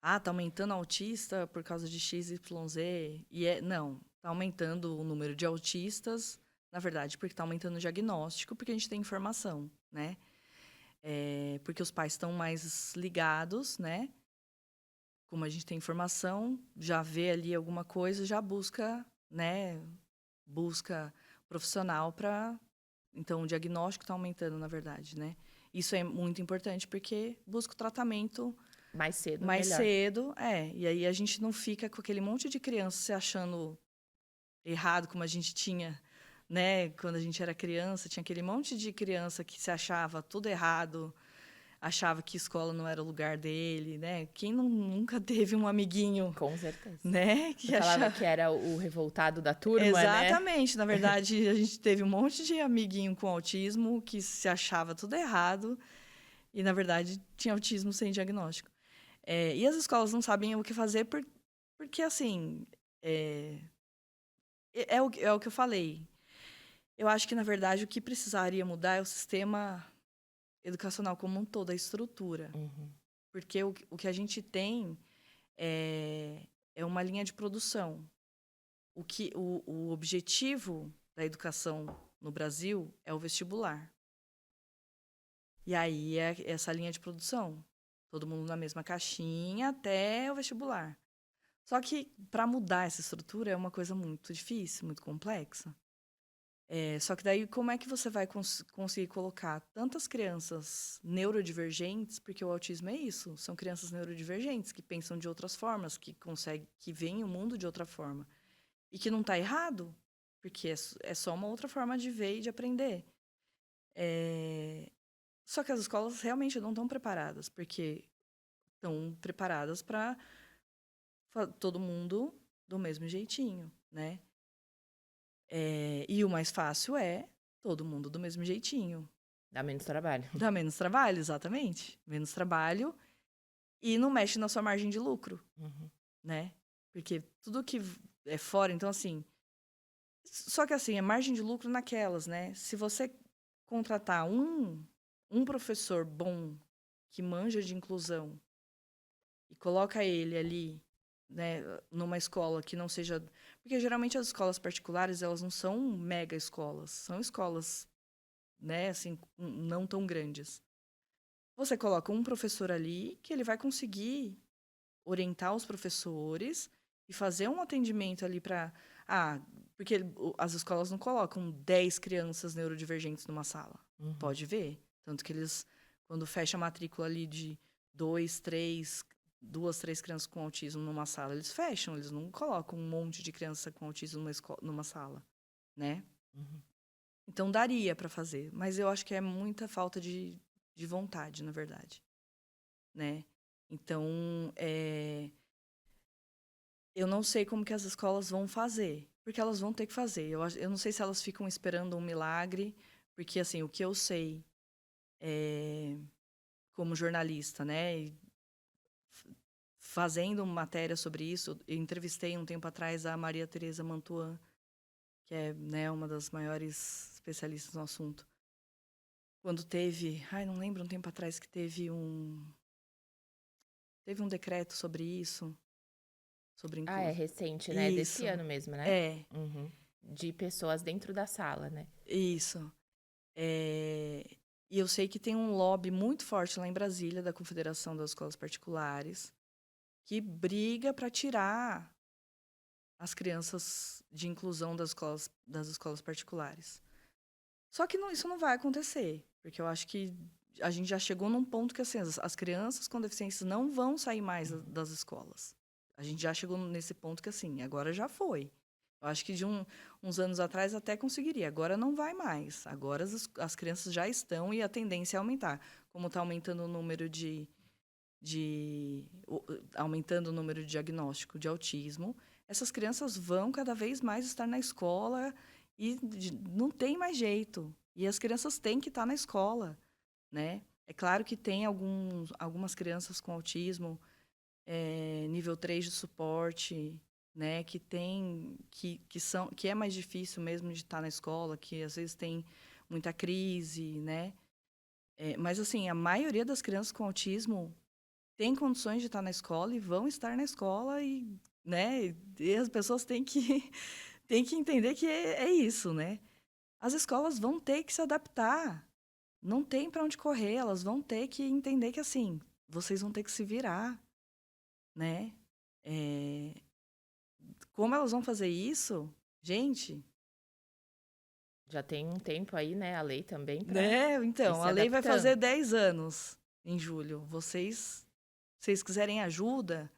"Ah, tá aumentando autista por causa de X, Y, Z", não, tá aumentando o número de autistas, na verdade, porque tá aumentando o diagnóstico, porque a gente tem informação, né. Porque os pais estão mais ligados, né, como a gente tem informação, já vê ali alguma coisa, já busca, né, busca profissional para então o diagnóstico está aumentando, na verdade, né. Isso é muito importante, porque busca o tratamento Mais cedo, mais melhor. cedo e aí a gente não fica com aquele monte de criança se achando errado, como a gente tinha, né, quando a gente era criança, tinha aquele monte de criança que se achava tudo errado, achava que escola não era o lugar dele, né. Quem nunca teve um amiguinho, Com certeza. né, Você que falava achava que era o revoltado da turma, né? exatamente, na verdade, a gente teve um monte de amiguinho com autismo que se achava tudo errado e, na verdade, tinha autismo sem diagnóstico. E as escolas não sabem o que fazer porque, assim, eh, é o que eu falei. Eu acho que, na verdade, o que precisaria mudar é o sistema educacional como um todo, a estrutura. Uhum. Porque o que a gente tem é uma linha de produção. O objetivo da educação no Brasil é o vestibular. E aí é essa linha de produção. Todo mundo na mesma caixinha até o vestibular. Só que para mudar essa estrutura é uma coisa muito difícil, muito complexa. Só que daí como é que você vai conseguir colocar tantas crianças neurodivergentes, porque o autismo é isso, são crianças neurodivergentes que pensam de outras formas, que veem o mundo de outra forma. E que não está errado, porque é só uma outra forma de ver e de aprender. Só que as escolas realmente não estão preparadas, porque estão preparadas para todo mundo do mesmo jeitinho, né? E o mais fácil é todo mundo do mesmo jeitinho. Dá menos trabalho. Dá menos trabalho, exatamente. Menos trabalho e não mexe na sua margem de lucro, Uhum. né? Porque tudo que é fora, então assim. Só que assim, é margem de lucro naquelas, né? Se você contratar um professor bom que manja de inclusão e coloca ele ali, né, numa escola que não seja. Porque geralmente as escolas particulares, elas não são mega escolas, são escolas, né, assim, não tão grandes. Você coloca um professor ali que ele vai conseguir orientar os professores e fazer um atendimento ali para. Ah, porque as escolas não colocam 10 crianças neurodivergentes numa sala. Uhum. Pode ver. Tanto que eles, quando fecha a matrícula ali de dois, três, duas, três crianças com autismo numa sala, eles fecham, eles não colocam um monte de criança com autismo numa sala, né? Uhum. Então daria para fazer, mas eu acho que é muita falta de vontade, na verdade, né? Então, eu não sei como que as escolas vão fazer, porque elas vão ter que fazer. Eu não sei se elas ficam esperando um milagre, porque, assim, o que eu sei como jornalista, né, e fazendo matéria sobre isso, eu entrevistei um tempo atrás a Maria Tereza Mantuan, que é, né, uma das maiores especialistas no assunto. Quando teve, ai, não lembro um tempo atrás que teve um decreto sobre isso, sobre Ah, é inclusão. recente, né? Desse Isso. ano mesmo, né? É, Uhum. De pessoas dentro da sala, né? isso. Eh, e eu sei que tem um lobby muito forte lá em Brasília, da Confederação das Escolas Particulares, que briga para tirar as crianças de inclusão das escolas particulares. Só que isso não vai acontecer, porque eu acho que a gente já chegou num ponto que assim, as crianças com deficiência não vão sair mais das escolas. A gente já chegou nesse ponto que assim, agora já foi. Eu acho que de uns anos atrás até conseguiria, agora não vai mais. Agora as crianças já estão e a tendência é aumentar. Como está aumentando o número aumentando o número de diagnóstico de autismo, essas crianças vão cada vez mais estar na escola e não tem mais jeito. E as crianças têm que estar na escola, né? É claro que tem algumas crianças com autismo, nível 3 de suporte, né? Que é mais difícil mesmo de estar na escola, que às vezes tem muita crise, né? Mas, assim, a maioria das crianças com autismo tem condições de estar na escola e vão estar na escola né? E as pessoas têm que entender que é isso, né? As escolas vão ter que se adaptar. Não tem para onde correr, elas vão ter que entender que, assim, vocês vão ter que se virar, né? Eh, Como elas vão fazer isso? Gente, Já tem um tempo aí, né, a lei também para né? ir Então, se a lei vai fazer adaptando. 10 anos em julho. Vocês quiserem ajuda,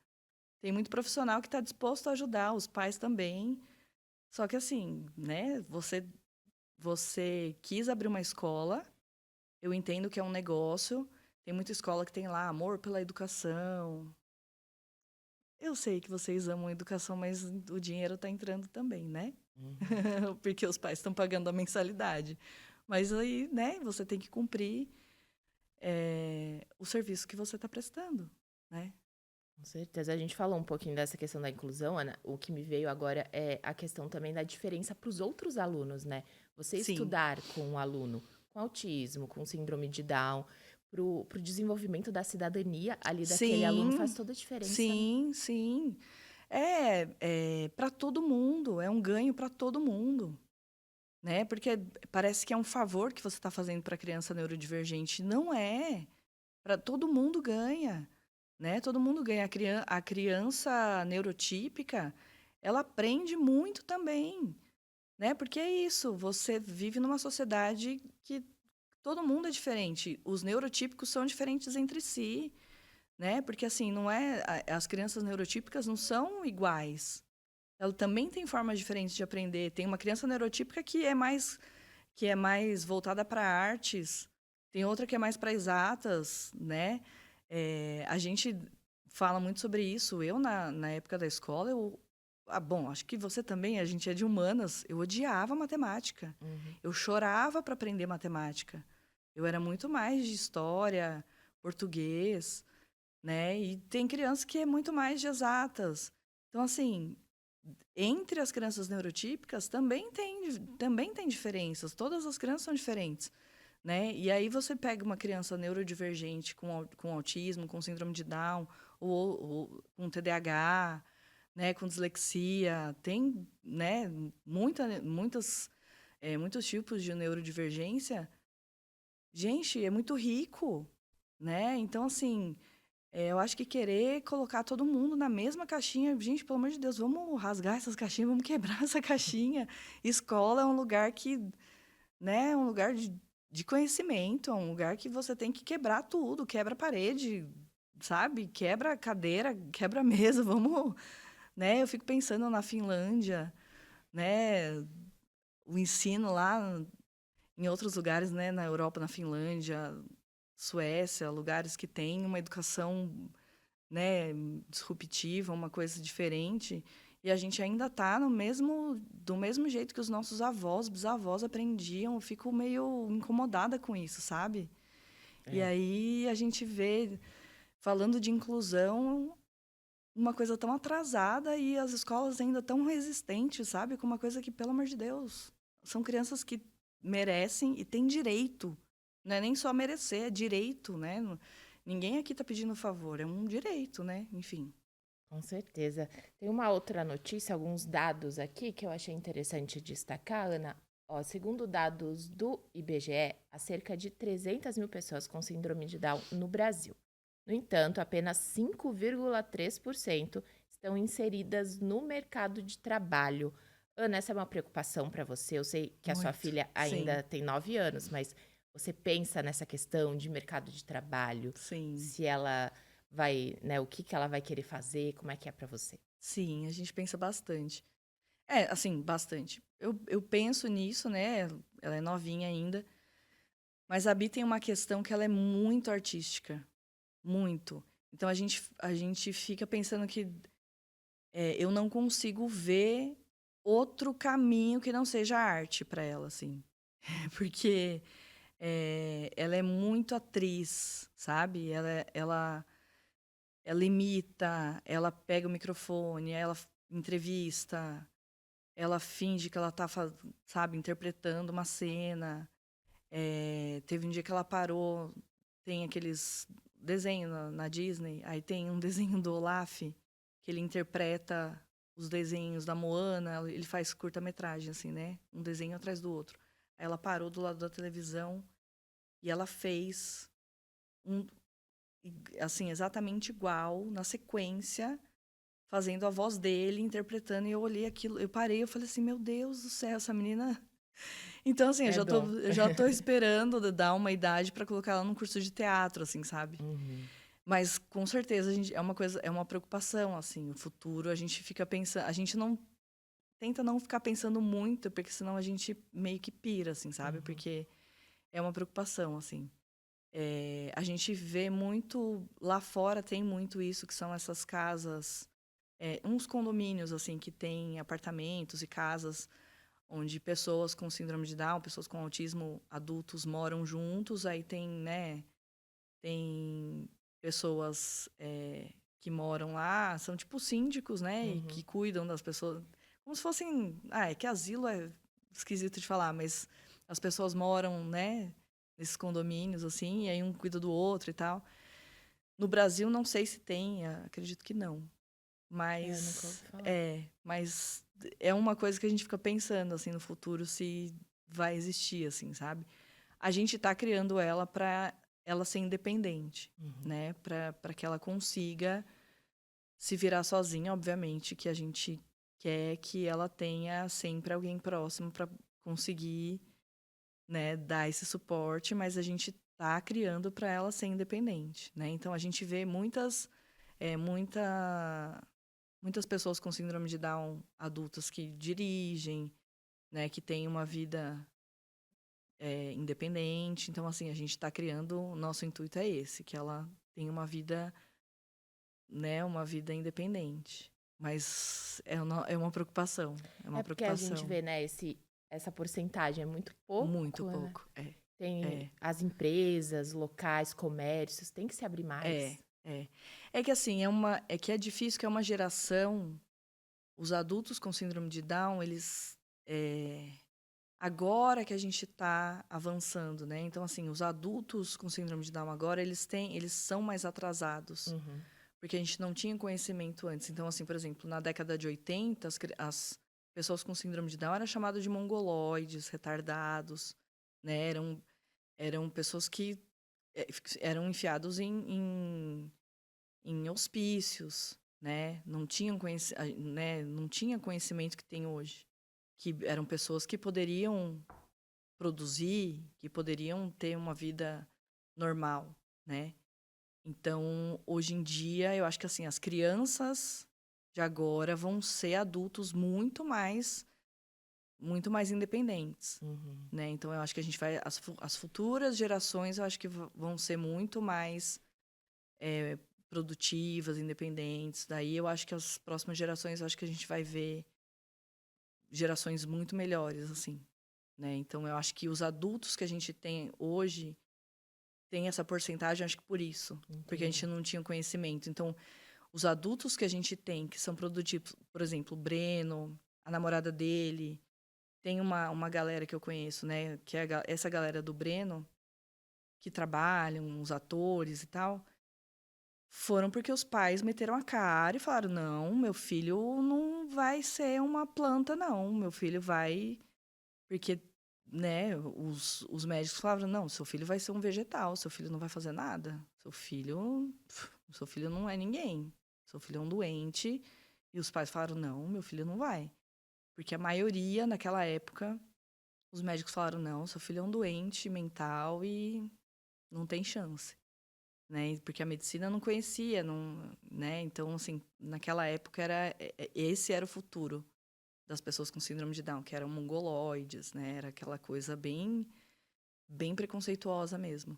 tem muito profissional que está disposto a ajudar, os pais também. Só que assim, né? Você quis abrir uma escola, eu entendo que é um negócio. Tem muita escola que tem lá amor pela educação. Eu sei que vocês amam a educação, mas o dinheiro está entrando também, né? Uhum. Porque os pais estão pagando a mensalidade. Mas aí, né, você tem que cumprir o serviço que você está prestando, né? Com certeza. A gente falou um pouquinho dessa questão da inclusão, Ana. O que me veio agora é a questão também da diferença para os outros alunos, né? Você Sim, estudar com um aluno com autismo, com síndrome de Down, pro desenvolvimento da cidadania ali daquele aluno faz sim, toda a diferença, né? sim, sim. É para todo mundo, é um ganho para todo mundo, né? Porque parece que é um favor que você está fazendo para a criança neurodivergente. Não é. Para todo mundo ganha, né? Todo mundo ganha. A criança neurotípica, ela aprende muito também, né? Porque é isso, você vive numa sociedade que todo mundo é diferente. Os neurotípicos são diferentes entre si, né? Porque assim, não é, as crianças neurotípicas não são iguais. Ela também tem formas diferentes de aprender. Tem uma criança neurotípica que é mais voltada para artes, tem outra que é mais para exatas, né? A gente fala muito sobre isso. Eu, na época da escola, bom, acho que você também, a gente é de humanas, eu odiava matemática. Uhum. Eu chorava para aprender matemática. Eu era muito mais de história, português, né? E tem criança que é muito mais de exatas. Então, assim, entre as crianças neurotípicas também tem diferenças. Todas as crianças são diferentes, né? E aí você pega uma criança neurodivergente com autismo, com síndrome de Down, ou com TDAH, né? Com dislexia. Tem, né? Muitos tipos de neurodivergência. Gente, é muito rico, né? Então, assim, eu acho que querer colocar todo mundo na mesma caixinha, gente, pelo amor de Deus, vamos rasgar essas caixinhas, vamos quebrar essa caixinha. Escola é um lugar que, né, é um lugar de conhecimento, é um lugar que você tem que quebrar tudo, quebra a parede, sabe? Quebra a cadeira, quebra a mesa, vamos, né? Eu fico pensando na Finlândia, né? O ensino lá em outros lugares, né, na Europa, na Finlândia, Suécia, lugares que têm uma educação, né, disruptiva, uma coisa diferente, e a gente ainda está do mesmo jeito que os nossos avós, bisavós aprendiam. Eu fico meio incomodada com isso, sabe? E É, aí a gente vê, falando de inclusão, uma coisa tão atrasada e as escolas ainda tão resistentes, sabe? Com uma coisa que, pelo amor de Deus, são crianças que merecem e têm direito. Não é nem só merecer, é direito, né? Ninguém aqui está pedindo favor, é um direito, né? Enfim. com certeza. Tem uma outra notícia, alguns dados aqui que eu achei interessante destacar, Ana. Ó, segundo dados do IBGE, há cerca de 300 mil pessoas com síndrome de Down no Brasil. No entanto, apenas 5,3% estão inseridas no mercado de trabalho. Ana, essa é uma preocupação para você? Eu sei que a sua Muito. filha Sim, ainda tem 9 anos, mas você pensa nessa questão de mercado de trabalho? sim, Se ela vai, né, o que que ela vai querer fazer? Como é que é para você? sim, a gente pensa bastante. É, assim, bastante. Eu penso nisso, né, ela é novinha ainda, mas a Bi tem uma questão que ela é muito artística, muito. Então a gente fica pensando que, eu não consigo ver outro caminho que não seja arte para ela, assim. Porque, ela é muito atriz, sabe. Ela imita, ela pega o microfone, ela entrevista, ela finge que ela tá sabe, interpretando uma cena. Teve um dia que ela parou, tem aqueles desenhos na Disney, aí tem um desenho do Olaf, que ele interpreta os desenhos da Moana, ele faz curta-metragem, assim, né? Um desenho atrás do outro. Aí ela parou do lado da televisão e ela fez um, assim, exatamente igual, na sequência, fazendo a voz dele, interpretando, e eu olhei aquilo, eu parei, eu falei assim, meu Deus do céu, essa menina. Então, assim, eu É já tô, dom. eu já tô esperando dar uma idade pra colocar ela num curso de teatro, assim, sabe? Uhum. Mas com certeza a gente, é uma coisa, é uma preocupação, assim, o futuro, a gente fica pensando, a gente não tenta não ficar pensando muito, porque senão a gente meio que pira, assim, sabe? Uhum. Porque é uma preocupação, assim. A gente vê muito, lá fora tem muito isso, que são essas casas, uns condomínios, assim, que tem apartamentos e casas onde pessoas com síndrome de Down, pessoas com autismo adultos moram juntos, aí tem, né, tem pessoas que moram lá, são tipo síndicos, né, e que Uhum. cuidam das pessoas, como se fossem, é que asilo é esquisito de falar, mas as pessoas moram, né, nesses condomínios, assim, e aí um cuida do outro e tal. No Brasil, não sei se tem, acredito que não. É, eu nunca ouvi Mas falar. mas é uma coisa que a gente fica pensando, assim, no futuro, se vai existir, assim, sabe. A gente tá criando ela para ela ser independente, Uhum. né, para que ela consiga se virar sozinha, obviamente que a gente quer que ela tenha sempre alguém próximo para conseguir, né, dar esse suporte, mas a gente tá criando para ela ser independente, né. Então a gente vê muitas pessoas com síndrome de Down adultas que dirigem, né, que têm uma vida, independente. Então, assim, a gente está criando, o nosso intuito é esse, que ela tenha uma vida, né, uma vida independente. Mas é uma preocupação, é uma É porque a gente preocupação. vê, né, essa porcentagem é muito Muito pouco, né? pouco. Tem É, as empresas, locais, comércios, tem que se abrir é, mais. é. É que assim, é que é difícil que é uma geração, os adultos com síndrome de Down, eles, agora que a gente está avançando, né, então, assim, os adultos com síndrome de Down agora, eles são mais atrasados, Uhum. porque a gente não tinha conhecimento antes. Então, assim, por exemplo, na década de 80, as pessoas com síndrome de Down eram chamadas de mongoloides, retardados, né, eram pessoas que, eram enfiados em hospícios, né, não tinha conhecimento que tem hoje, que eram pessoas que poderiam produzir, que poderiam ter uma vida normal, né. Então, hoje em dia, eu acho que, assim, as crianças de agora vão ser adultos muito mais independentes, Uhum. né. Então eu acho que a gente vai as futuras gerações, eu acho que vão ser muito mais, eh, produtivas, independentes. Daí eu acho que as próximas gerações, eu acho que a gente vai ver gerações muito melhores, assim, né. Então eu acho que os adultos que a gente tem hoje tem essa porcentagem, acho que por isso, porque a gente Entendi. não tinha conhecimento. Então, os adultos que a gente tem, que são produtivos, por exemplo, o Breno, a namorada dele, tem uma galera que eu conheço, né, que é essa galera do Breno, que trabalham, os atores e tal, foram porque os pais meteram a cara e falaram: "Não, meu filho não vai ser uma planta não, meu filho vai". Porque, né, os médicos falavam: "Não, seu filho vai ser um vegetal, seu filho não vai fazer nada. Seu filho não é ninguém. Seu filho é um doente". E os pais falaram: "Não, meu filho não vai". Porque a maioria, naquela época, os médicos falaram, não, seu filho é um doente mental e não tem chance, né? Porque a medicina não conhecia, não, né? Então, assim, naquela época esse era o futuro das pessoas com síndrome de Down, que eram mongoloides, né? Era aquela coisa bem preconceituosa mesmo.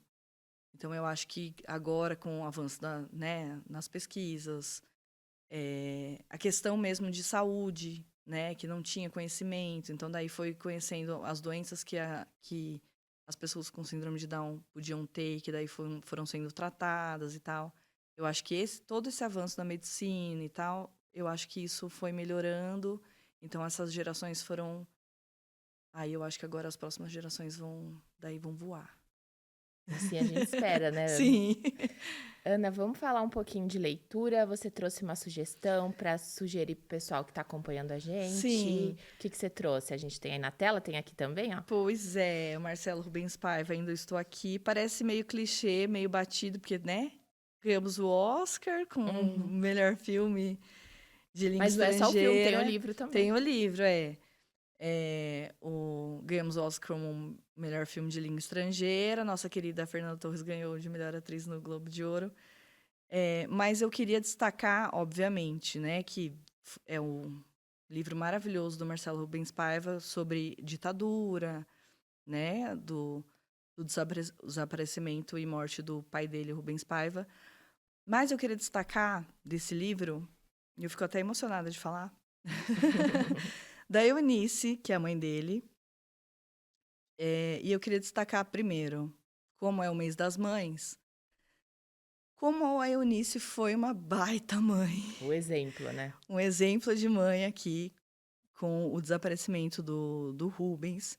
Então, eu acho que agora, com o avanço né, nas pesquisas, a questão mesmo de saúde, né, que não tinha conhecimento, então daí foi conhecendo as doenças que as pessoas com síndrome de Down podiam ter, que daí foram sendo tratadas e tal. Eu acho que todo esse avanço da medicina e tal, eu acho que isso foi melhorando. Então essas gerações foram. Aí eu acho que agora as próximas gerações vão voar. Assim a gente espera, né, Ana? Sim. Ana, vamos falar um pouquinho de leitura. Você trouxe uma sugestão para sugerir para o pessoal que está acompanhando a gente. Sim. O que você trouxe? A gente tem aí na tela, tem aqui também, ó. Pois é, o Marcelo Rubens Paiva, Ainda Estou Aqui. Parece meio clichê, meio batido, porque, né? Ganhamos o Oscar com o Uhum. melhor filme de língua Mas não é só o filme, tem o estrangeira. livro também. Tem o livro, ganhamos o Oscar como melhor filme de língua estrangeira. Nossa querida Fernanda Torres ganhou de melhor atriz no Globo de Ouro. Mas eu queria destacar, obviamente, né, que é um livro maravilhoso do Marcelo Rubens Paiva sobre ditadura, né, do desaparecimento e morte do pai dele, Rubens Paiva. Mas eu queria destacar desse livro, e eu fico até emocionada de falar, da Eunice, que é a mãe dele. E eu queria destacar primeiro, como é o mês das mães, como a Eunice foi uma baita mãe. O exemplo, né? Um exemplo de mãe aqui, com o desaparecimento do Rubens,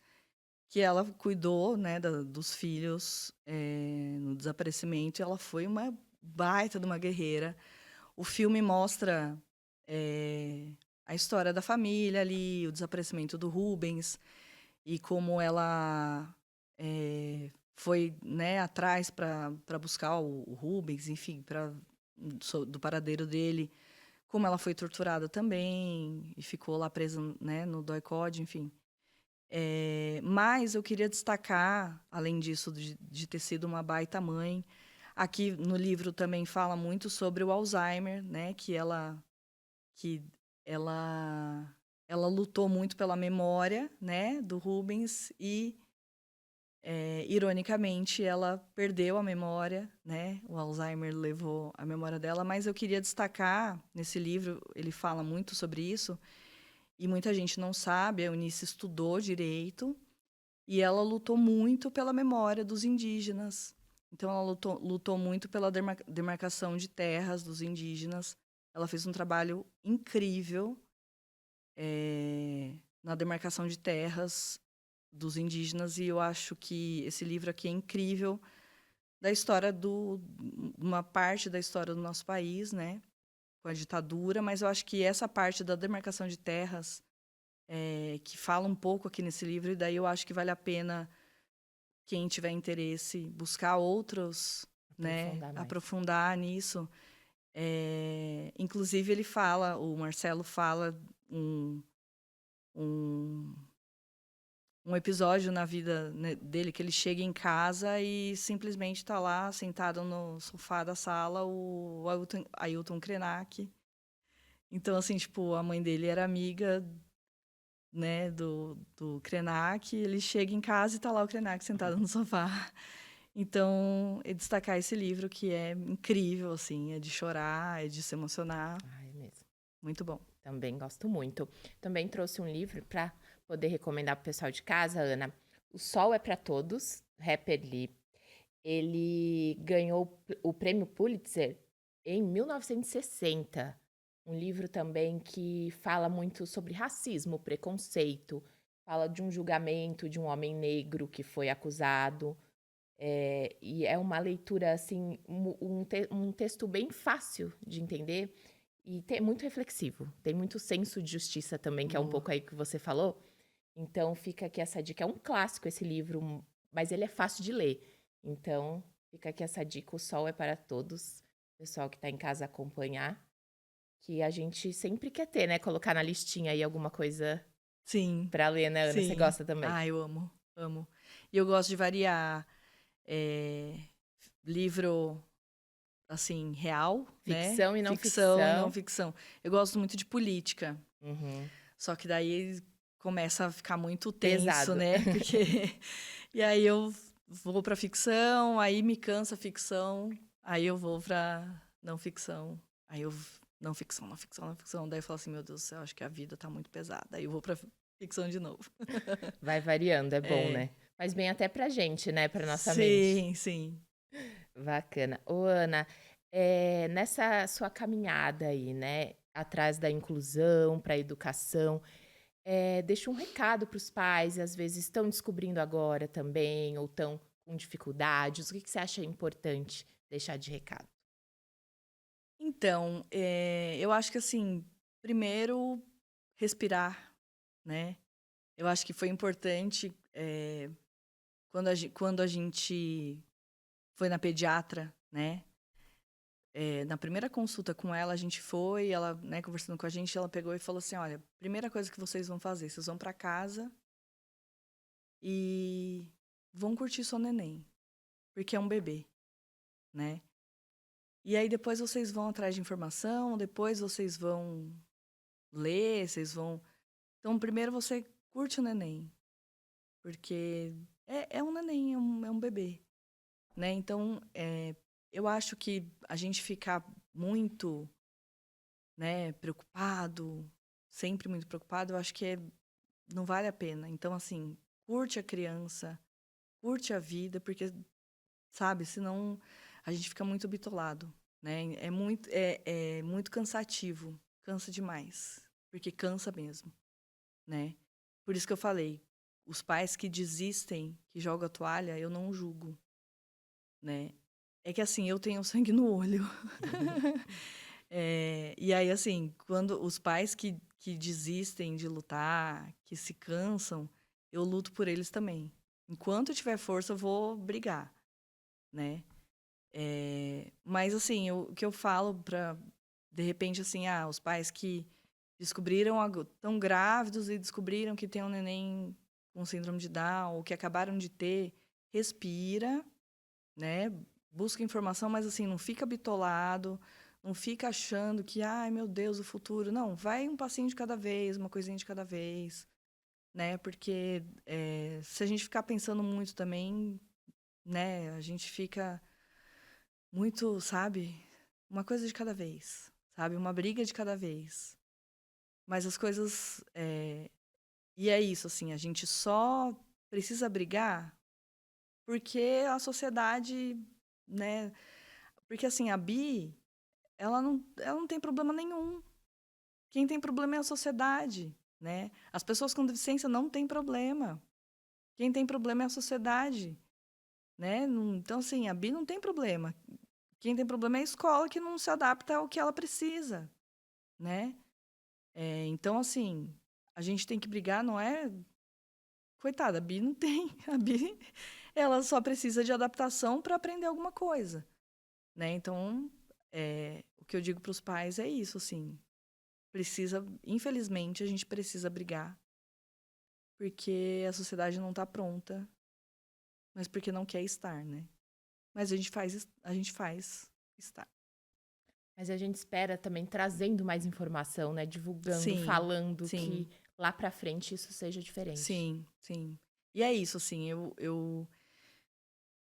que ela cuidou, né, dos filhos no desaparecimento, e ela foi uma baita de uma guerreira. O filme mostra a história da família ali, o desaparecimento do Rubens, e como ela foi, né, atrás para buscar o Rubens, enfim, do paradeiro dele, como ela foi torturada também, e ficou lá presa, né, no doicode, enfim. Mas eu queria destacar, além disso, de ter sido uma baita mãe, aqui no livro também fala muito sobre o Alzheimer, né? Que ela, ela lutou muito pela memória, né? Do Rubens e, ironicamente, ela perdeu a memória, né? O Alzheimer levou a memória dela. Mas eu queria destacar, nesse livro, ele fala muito sobre isso, e muita gente não sabe, a Eunice estudou direito, e ela lutou muito pela memória dos indígenas. Então, ela lutou muito pela demarcação de terras dos indígenas. Ela fez um trabalho incrível na demarcação de terras dos indígenas. E eu acho que esse livro aqui é incrível da história uma parte da história do nosso país, né? Com a ditadura. Mas eu acho que essa parte da demarcação de terras, que fala um pouco aqui nesse livro, e daí eu acho que vale a pena quem tiver interesse buscar outros, né, Aprofundar mais. aprofundar nisso. Inclusive o Marcelo fala um, um episódio na vida, né, dele, que ele chega em casa e simplesmente está lá sentado no sofá da sala o Ailton Krenak. Então, assim, tipo, a mãe dele era amiga, né, do Krenak, ele chega em casa e tá lá o Krenak sentado no sofá. Então, destacar esse livro que é incrível, assim, é de chorar, é de se emocionar. Ah, é mesmo. Muito bom. Também gosto muito. Também trouxe um livro para poder recomendar para o pessoal de casa, Ana. O Sol é para Todos, Harper Lee. Ele ganhou o prêmio Pulitzer em 1960. Um livro também que fala muito sobre racismo, preconceito. Fala de um julgamento de um homem negro que foi acusado. E é uma leitura, assim, um texto bem fácil de entender e muito reflexivo. Tem muito senso de justiça também, que é um Boa. pouco aí que você falou. Então, fica aqui essa dica. É um clássico esse livro, mas ele é fácil de ler. Então, fica aqui essa dica. O Sol é para Todos. Pessoal que está em casa acompanhar. Que a gente sempre quer ter, né? Colocar na listinha aí alguma coisa Sim, pra ler, né, Ana? Você sim. gosta também? Ah, eu amo, amo. E eu gosto de variar, eh, livro, assim, real, né, Ficção e não ficção e não ficção. ficção. Eu gosto muito de política, Uhum. só que daí começa a ficar muito tenso, Pesado. né, porque e aí eu vou pra ficção, aí me cansa a ficção, aí eu vou pra não ficção, aí eu não ficção, não ficção, não ficção, daí eu falo assim: "Meu Deus do céu, acho que a vida tá muito pesada", aí eu vou pra ficção de novo. Vai variando, é bom, É. né? Faz bem até pra gente, né, pra nossa mente. Sim, sim. Bacana. Ô, Ana, nessa sua caminhada aí, né, atrás da inclusão, para a educação, deixa um recado para os pais, e às vezes estão descobrindo agora também, ou estão com dificuldades. O que que você acha importante deixar de recado? Então, eu acho que assim, primeiro respirar, né. Eu acho que foi importante, quando a gente foi na pediatra, né, na primeira consulta com ela, a gente foi, ela, né, conversando com a gente, ela pegou e falou assim: "Olha, primeira coisa que vocês vão fazer, vocês vão pra casa e vão curtir seu neném, porque é um bebê, né. E aí depois vocês vão atrás de informação, depois vocês vão ler, vocês vão". Então, primeiro você curte o neném, porque é um neném, é um bebê, né. Então, eu acho que a gente ficar muito, né, preocupado, sempre muito preocupado, eu acho que não vale a pena. Então, assim, curte a criança, curte a vida, porque, sabe, senão a gente fica muito bitolado, né. É muito cansativo, cansa demais, porque cansa mesmo, né. Por isso que eu falei, os pais que desistem, que jogam a toalha, eu não julgo, né. É que assim, eu tenho sangue no olho. E aí assim, quando os pais que desistem de lutar, que se cansam, eu luto por eles também. Enquanto eu tiver força, eu vou brigar, né. Mas assim, o que eu falo pra, de repente, assim, os pais que descobriram estão grávidos e descobriram que tem um neném com síndrome de Down, ou que acabaram de ter, respira, né? Busca informação, mas assim, não fica bitolado, não fica achando que, ai meu Deus, o futuro. Não, vai um passinho de cada vez, uma coisinha de cada vez, né? Porque se a gente ficar pensando muito também, né, a gente fica muito, sabe? Uma coisa de cada vez, sabe? Uma briga de cada vez. Mas as coisas. E é isso, assim, a gente só precisa brigar porque a sociedade, né? Porque, assim, a Bi, ela não tem problema nenhum. Quem tem problema é a sociedade, né? As pessoas com deficiência não têm problema. Quem tem problema é a sociedade, né? Então, assim, a Bi não tem problema. Quem tem problema é a escola que não se adapta ao que ela precisa, né? Então, assim, a gente tem que brigar, não é. Coitada, a Bi não tem. A Bi, ela só precisa de adaptação para aprender alguma coisa, né? Então, o que eu digo para os pais é isso, assim. Infelizmente, a gente precisa brigar, porque a sociedade não está pronta, mas porque não quer estar, né? Mas a gente faz estar. Mas a gente espera também trazendo mais informação, né, divulgando, Sim, falando que sim, lá pra frente isso seja diferente. sim, sim. E é isso, assim, eu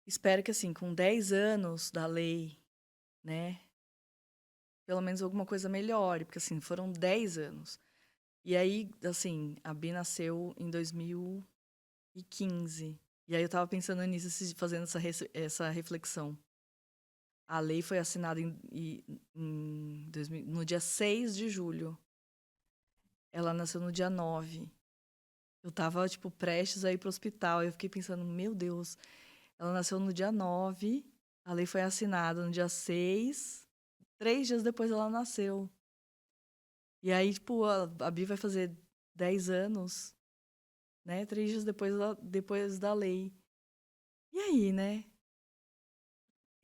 espero que, assim, com 10 anos da lei, né, pelo menos alguma coisa melhore, porque, assim, foram 10 anos. E aí, assim, a Bi nasceu em 2015. E aí eu estava pensando nisso, fazendo essa reflexão. A lei foi assinada no dia 6 de julho. Ela nasceu no dia 9. Eu estava, tipo, prestes a ir pro hospital. Eu fiquei pensando, meu Deus, ela nasceu no dia 9. A lei foi assinada no dia 6. 3 dias depois ela nasceu. E aí, tipo, a Bi vai fazer 10 anos, né? 3 dias depois da lei. E aí, né?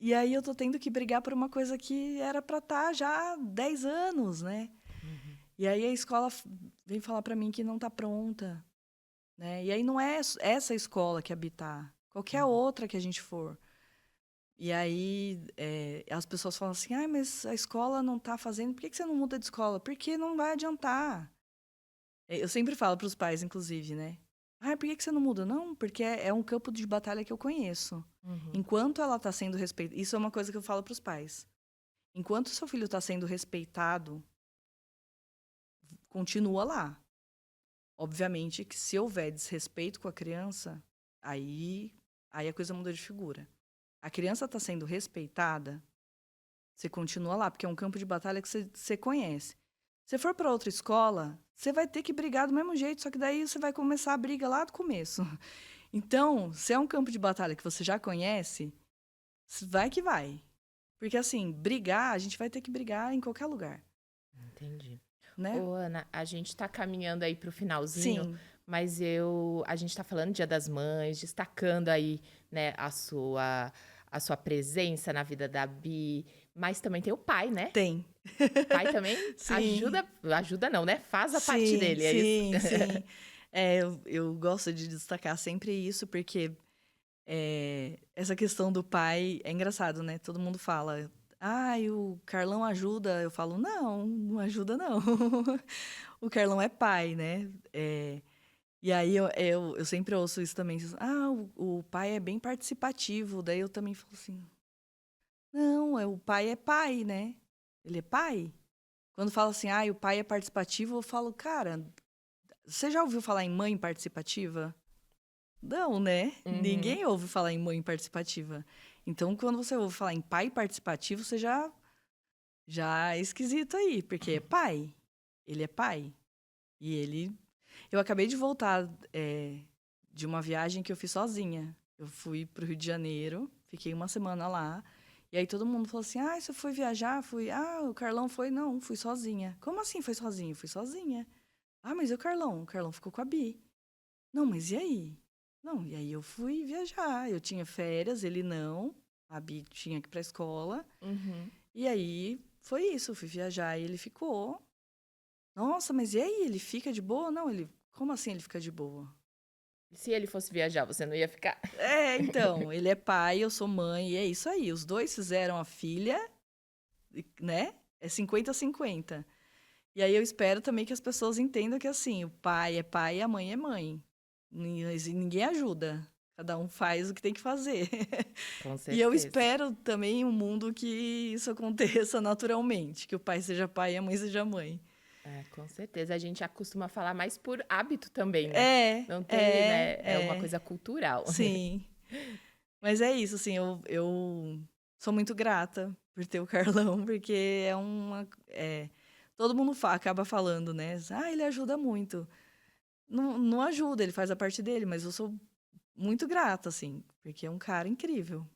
E aí eu tô tendo que brigar por uma coisa que era pra estar já há 10 anos, né? Uhum. E aí a escola vem falar para mim que não tá pronta, né? E aí não é essa escola que habitar, qualquer outra que a gente for. E aí as pessoas falam assim, mas a escola não tá fazendo, por que você não muda de escola? Porque não vai adiantar. Eu sempre falo para os pais, inclusive, né? Por que você não muda? Não, porque é um campo de batalha que eu conheço. Uhum. Enquanto ela está sendo respeitada... Isso é uma coisa que eu falo para os pais. Enquanto o seu filho está sendo respeitado, continua lá. Obviamente que se houver desrespeito com a criança, aí a coisa muda de figura. A criança está sendo respeitada, você continua lá, porque é um campo de batalha que você conhece. Se for para outra escola, você vai ter que brigar do mesmo jeito, só que daí você vai começar a briga lá do começo. Então, se é um campo de batalha que você já conhece, vai que vai. Porque, assim, brigar, a gente vai ter que brigar em qualquer lugar, Entendi. né? Ô, Ana, a gente tá caminhando aí pro finalzinho, Sim, mas a gente tá falando Dia das Mães, destacando aí, né, a sua presença na vida da Bi, mas também tem o pai, né? tem. O pai também Sim, ajuda não, né? Faz a parte sim, dele, é isso? sim, sim. Eu gosto de destacar sempre isso, porque essa questão do pai é engraçado, né? Todo mundo fala, o Carlão ajuda. Eu falo, não, não ajuda, não. O Carlão é pai, né? E aí eu sempre ouço isso também. O pai é bem participativo. Daí eu também falo assim, não, o pai é pai, né? Ele é pai. Quando fala assim, o pai é participativo, eu falo, cara, você já ouviu falar em mãe participativa? Não, né? Uhum. Ninguém ouve falar em mãe participativa. Então, quando você ouve falar em pai participativo, você já é esquisito aí, porque é pai. Ele é pai. E ele. Eu acabei de voltar de uma viagem que eu fiz sozinha. Eu fui pro Rio de Janeiro, fiquei uma semana lá. E aí todo mundo falou assim: você foi viajar? Fui. O Carlão foi? Não, fui sozinha. Como assim foi sozinha? Fui sozinha. Mas e o Carlão? O Carlão ficou com a Bi. Não, mas e aí? Não, e aí eu fui viajar. Eu tinha férias, ele não. A Bi tinha que ir pra escola. Uhum. E aí foi isso, eu fui viajar e ele ficou. Nossa, mas e aí? Ele fica de boa? Não, ele. Como assim ele fica de boa? Se ele fosse viajar, você não ia ficar? Então, ele é pai, eu sou mãe, e é isso aí. Os dois fizeram a filha, né? É 50-50. E aí eu espero também que as pessoas entendam que assim, o pai é pai e a mãe é mãe. Ninguém ajuda. Cada um faz o que tem que fazer. Com E eu certeza. espero também um mundo que isso aconteça naturalmente, que o pai seja pai e a mãe seja mãe. É, com certeza. A gente costuma falar mais por hábito também, né? É, Não tem, é, né? É uma é. coisa cultural. Sim. Mas é isso, assim, eu sou muito grata por ter o Carlão, porque todo mundo acaba falando, né? Ele ajuda muito. Não, não ajuda, ele faz a parte dele, mas eu sou muito grata, assim, porque é um cara incrível.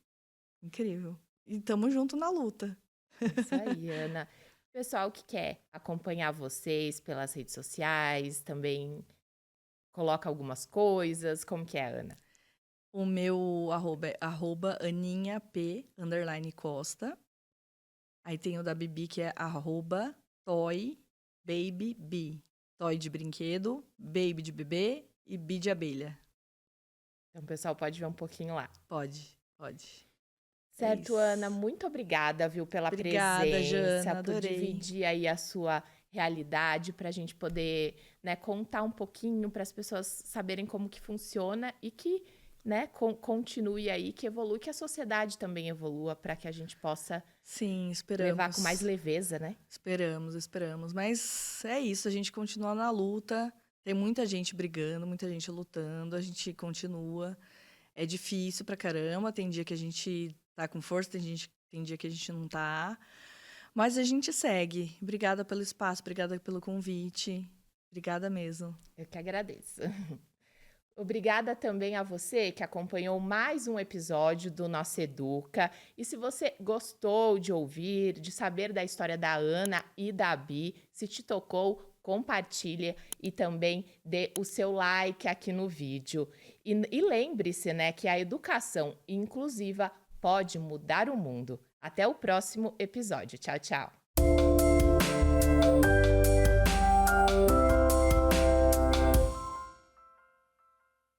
Incrível. E tamo junto na luta. Isso aí, Ana. Pessoal que quer acompanhar vocês pelas redes sociais, também coloca algumas coisas. Como que é, Ana? O meu arroba é @aninhap_costa. Aí tem o da Bibi, que é @toybabybi. Toy de brinquedo, baby de bebê e bi de abelha. Então, o pessoal pode ver um pouquinho lá. Pode, pode. É Certo, Ana, isso. muito obrigada, viu, pela Obrigada, presença, Jana, por adorei. dividir aí a sua realidade, para a gente poder, né, contar um pouquinho para as pessoas saberem como que funciona e que, né, continue aí, que evolui, que a sociedade também evolua, para que a gente possa Sim, levar com mais esperamos. leveza, né? Esperamos, esperamos. Mas é isso, a gente continua na luta. Tem muita gente brigando, muita gente lutando, a gente continua. É difícil pra caramba, tem dia que a gente tá com força, tem dia que a gente não tá. Mas a gente segue. Obrigada pelo espaço, obrigada pelo convite. Obrigada mesmo. Eu que agradeço. Obrigada também a você que acompanhou mais um episódio do Nosso Educa. E se você gostou de ouvir, de saber da história da Ana e da Bi, se te tocou, compartilhe e também dê o seu like aqui no vídeo. E lembre-se, né, que a educação inclusiva pode mudar o mundo. Até o próximo episódio. Tchau, tchau.